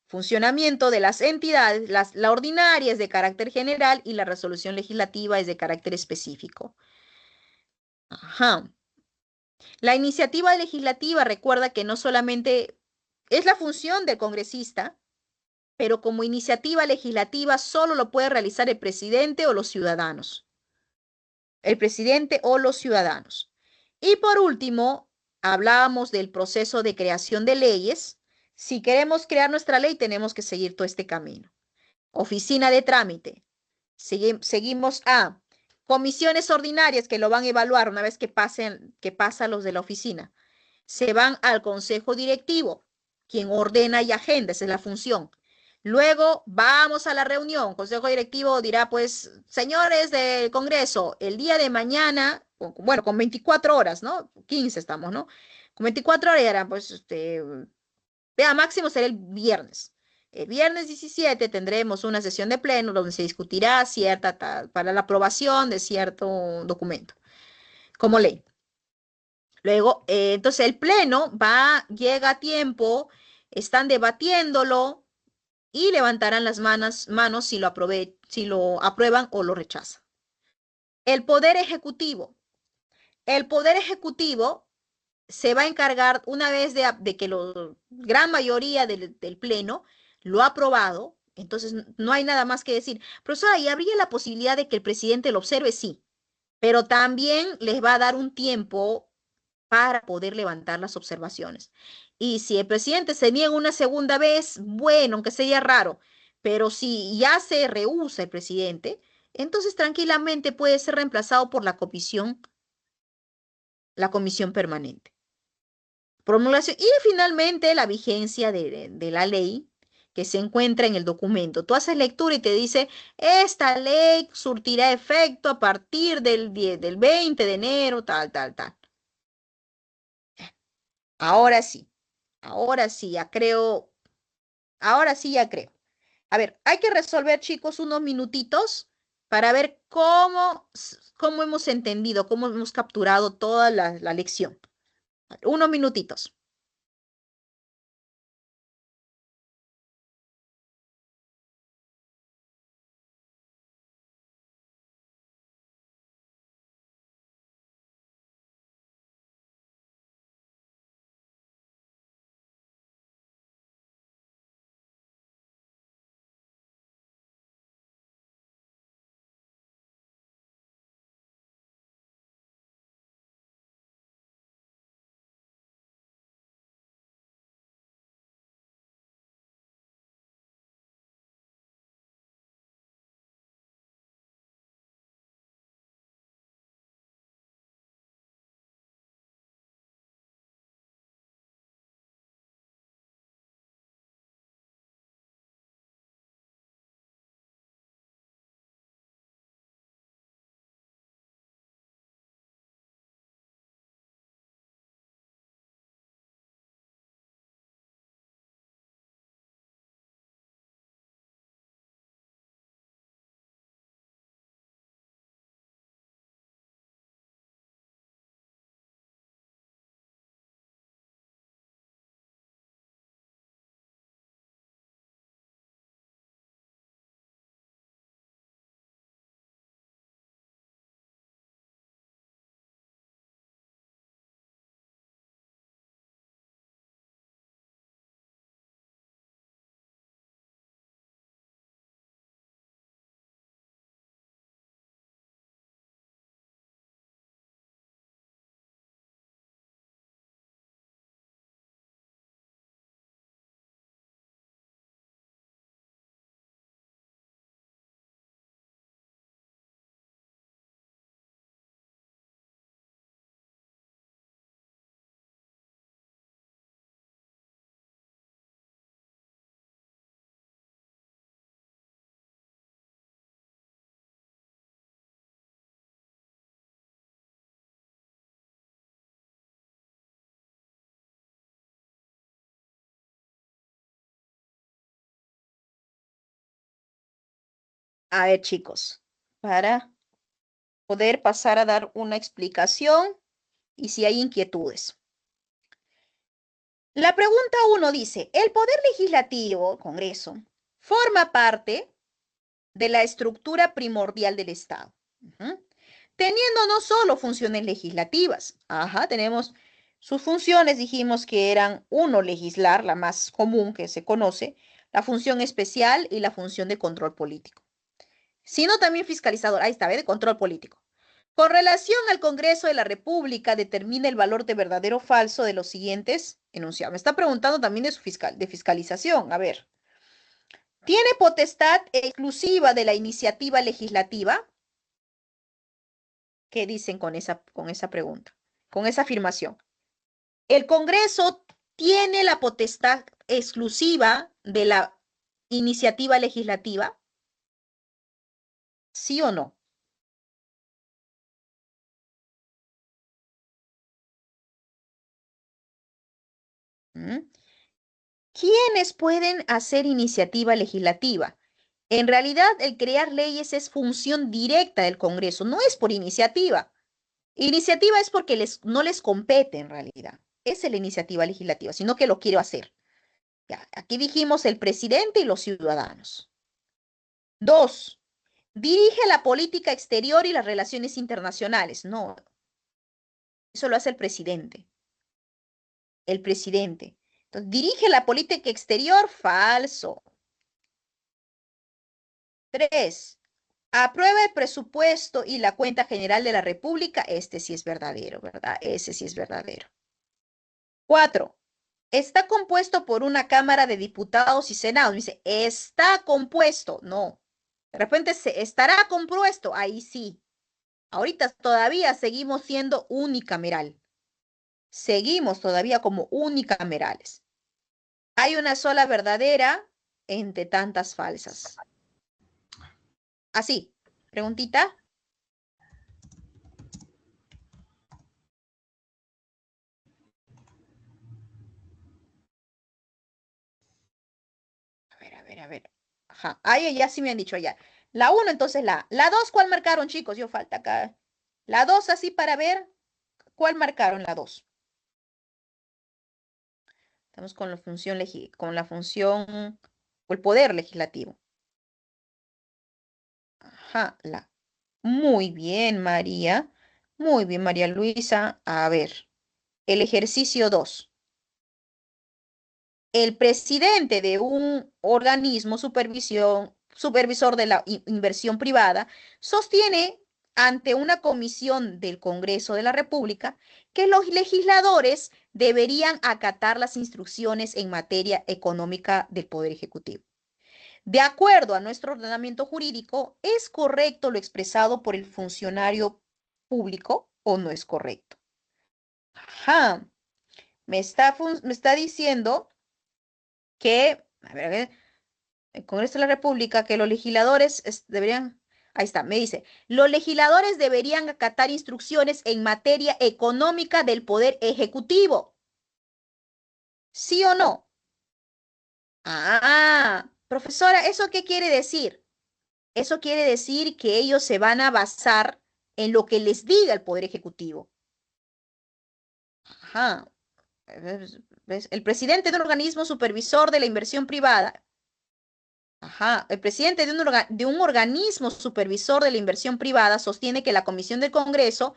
funcionamiento de las entidades, la ordinaria es de carácter general y la resolución legislativa es de carácter específico. Ajá. La iniciativa legislativa recuerda que no solamente es la función del congresista, pero como iniciativa legislativa solo lo puede realizar el presidente o los ciudadanos. El presidente o los ciudadanos. Y por último, hablábamos del proceso de creación de leyes. Si queremos crear nuestra ley, tenemos que seguir todo este camino. Oficina de trámite. Seguimos a comisiones ordinarias que lo van a evaluar una vez que pasan los de la oficina. Se van al consejo directivo, quien ordena y agenda, esa es la función. Luego vamos a la reunión. Consejo directivo dirá, pues, señores del Congreso, el día de mañana, bueno, con 24 horas, ¿no? 15 estamos, ¿no? Con 24 horas dirán, pues, vea, máximo será el viernes. El viernes 17 tendremos una sesión de pleno donde se discutirá para la aprobación de cierto documento, como ley. Luego, entonces el pleno llega a tiempo, están debatiéndolo y levantarán las manos si lo aprueban o lo rechazan. El Poder Ejecutivo. El Poder Ejecutivo se va a encargar, una vez de que la gran mayoría del Pleno lo ha aprobado, entonces no hay nada más que decir. Profesora, ¿y habría la posibilidad de que el presidente lo observe? Sí, pero también les va a dar un tiempo para poder levantar las observaciones. Y si el presidente se niega una segunda vez, bueno, aunque sería raro, pero si ya se rehúsa el presidente, entonces tranquilamente puede ser reemplazado por la comisión permanente. Promulgación y finalmente la vigencia de la ley que se encuentra en el documento. Tú haces lectura y te dice, esta ley surtirá efecto a partir del 20 de enero, tal, tal, tal. Ahora sí, ahora sí, ya creo, ahora sí ya creo. A ver, hay que resolver, chicos, unos minutitos para ver cómo hemos entendido, cómo hemos capturado toda la lección. Unos minutitos. A ver, chicos, para poder pasar a dar una explicación y si hay inquietudes. La pregunta uno dice, el poder legislativo, Congreso, forma parte de la estructura primordial del Estado. Ujú. Teniendo no solo funciones legislativas, tenemos sus funciones, dijimos que eran uno, legislar, la más común que se conoce, la función especial y la función de control político, sino también fiscalizador, ahí está, ¿ve? De control político. Con relación al Congreso de la República, determina el valor de verdadero o falso de los siguientes enunciados. Me está preguntando también de su de fiscalización. A ver, ¿tiene potestad exclusiva de la iniciativa legislativa? ¿Qué dicen con esa pregunta, con esa afirmación? ¿El Congreso tiene la potestad exclusiva de la iniciativa legislativa? ¿Sí o no? ¿Mm? ¿Quiénes pueden hacer iniciativa legislativa? En realidad, el crear leyes es función directa del Congreso, no es por iniciativa. Iniciativa es porque no les compete en realidad. Esa es la iniciativa legislativa, sino que lo quiero hacer. Ya, aquí dijimos el presidente y los ciudadanos. Dos, dirige la política exterior y las relaciones internacionales. No, eso lo hace el presidente. El presidente. Entonces, dirige la política exterior, falso. Tres, aprueba el presupuesto y la cuenta general de la República. Este sí es verdadero, ¿verdad? Ese sí es verdadero. Cuatro, está compuesto por una Cámara de Diputados y Senados. Dice, está compuesto. No. De repente se estará compuesto. Ahí sí. Ahorita todavía seguimos siendo unicameral. Seguimos todavía como unicamerales. Hay una sola verdadera entre tantas falsas. Así. Preguntita. A ver. Ajá. Ahí ya sí me han dicho ya. La uno, entonces la 2, ¿cuál marcaron, chicos? Yo falta acá. La 2, así para ver cuál marcaron la 2. Estamos con la función, con la función o el poder legislativo. Ajá, Muy bien, María. Muy bien, María Luisa. A ver, el ejercicio 2. El presidente de un organismo supervisor de la inversión privada sostiene ante una comisión del Congreso de la República que los legisladores deberían acatar las instrucciones en materia económica del Poder Ejecutivo. De acuerdo a nuestro ordenamiento jurídico, ¿es correcto lo expresado por el funcionario público o no es correcto? Ajá, me está diciendo que, a ver, el Congreso de la República, que los legisladores deberían, ahí está, me dice, los legisladores deberían acatar instrucciones en materia económica del Poder Ejecutivo. ¿Sí o no? Profesora, ¿eso qué quiere decir? Eso quiere decir que ellos se van a basar en lo que les diga el Poder Ejecutivo. Ajá. ¿Ves? El presidente de un organismo supervisor de la inversión privada. Ajá. El presidente de un organismo supervisor de la inversión privada sostiene que la comisión del Congreso,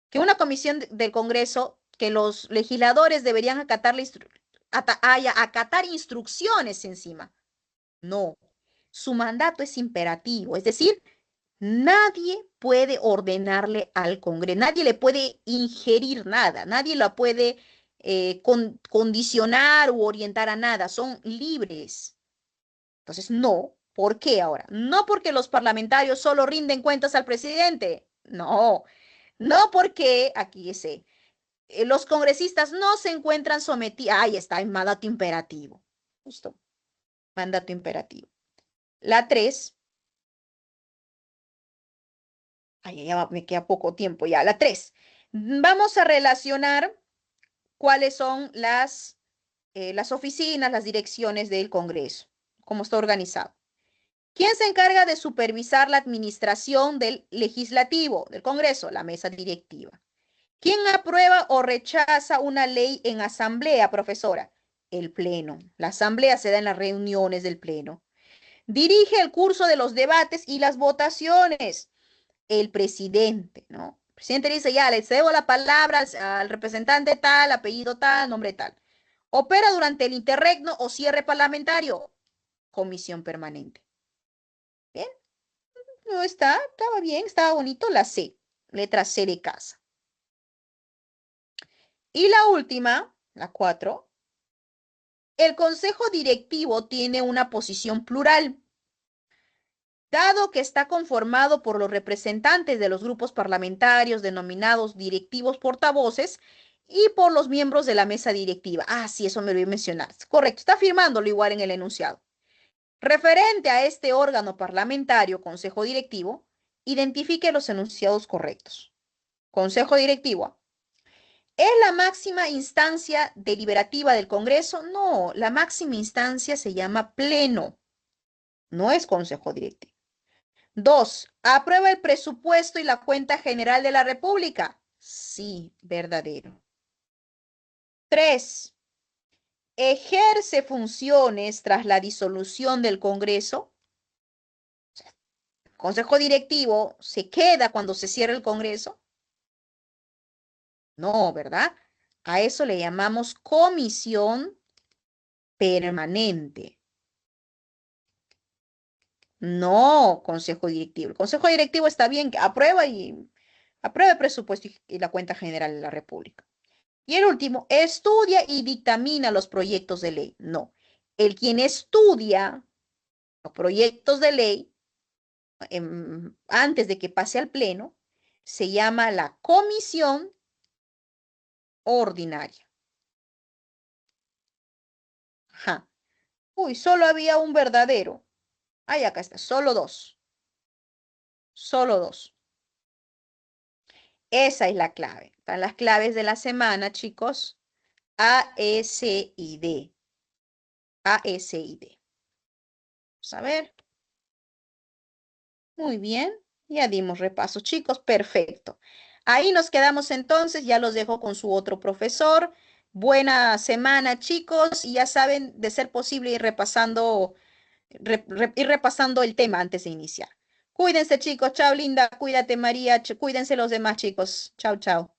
que una comisión del Congreso, que los legisladores deberían acatar instrucciones encima. No. Su mandato es imperativo, es decir, nadie puede ordenarle al Congreso, nadie le puede ingerir nada, nadie lo puede condicionar u orientar a nada, son libres. Entonces, no. ¿Por qué ahora? No porque los parlamentarios solo rinden cuentas al presidente. No, no porque, aquí dice, los congresistas no se encuentran sometidos. Ahí está, en mandato imperativo. Justo, mandato imperativo. La 3. Ay, me queda poco tiempo ya. La 3. Vamos a relacionar cuáles son las oficinas, las direcciones del Congreso, cómo está organizado. ¿Quién se encarga de supervisar la administración del legislativo, del Congreso? La mesa directiva. ¿Quién aprueba o rechaza una ley en asamblea, profesora? El pleno. La asamblea se da en las reuniones del pleno. Dirige el curso de los debates y las votaciones. El presidente, ¿no? El presidente dice, ya, le cedo la palabra al representante tal, apellido tal, nombre tal. Opera durante el interregno o cierre parlamentario. Comisión permanente. Bien, no estaba bien, estaba bonito. La C, letra C de casa. Y la última, la 4, el consejo directivo tiene una posición plural, dado que está conformado por los representantes de los grupos parlamentarios denominados directivos portavoces y por los miembros de la mesa directiva. Ah, sí, eso me lo voy a mencionar. Correcto, está firmándolo igual en el enunciado. Referente a este órgano parlamentario, consejo directivo, identifique los enunciados correctos. Consejo directivo. ¿Es la máxima instancia deliberativa del Congreso? No, la máxima instancia se llama pleno, no es consejo directivo. 2. ¿Aprueba el presupuesto y la cuenta general de la República? Sí, verdadero. 3. ¿Ejerce funciones tras la disolución del Congreso? ¿El Consejo directivo se queda cuando se cierra el Congreso? No, ¿verdad? A eso le llamamos comisión permanente. No, consejo directivo. El consejo directivo está bien, que aprueba el presupuesto y la cuenta general de la República. Y el último, estudia y dictamina los proyectos de ley. No, el quien estudia los proyectos de ley antes de que pase al pleno se llama la comisión ordinaria. Ajá. Uy, solo había un verdadero. Ay, acá está, solo dos. Solo dos. Esa es la clave. Están las claves de la semana, chicos. A, S y D. A, S y D. Vamos a ver. Muy bien. Ya dimos repaso, chicos. Perfecto. Ahí nos quedamos entonces. Ya los dejo con su otro profesor. Buena semana, chicos. Y ya saben, de ser posible, ir repasando el tema antes de iniciar. Cuídense, chicos. Chao, Linda. Cuídate, María. Cuídense los demás, chicos. Chao, chao.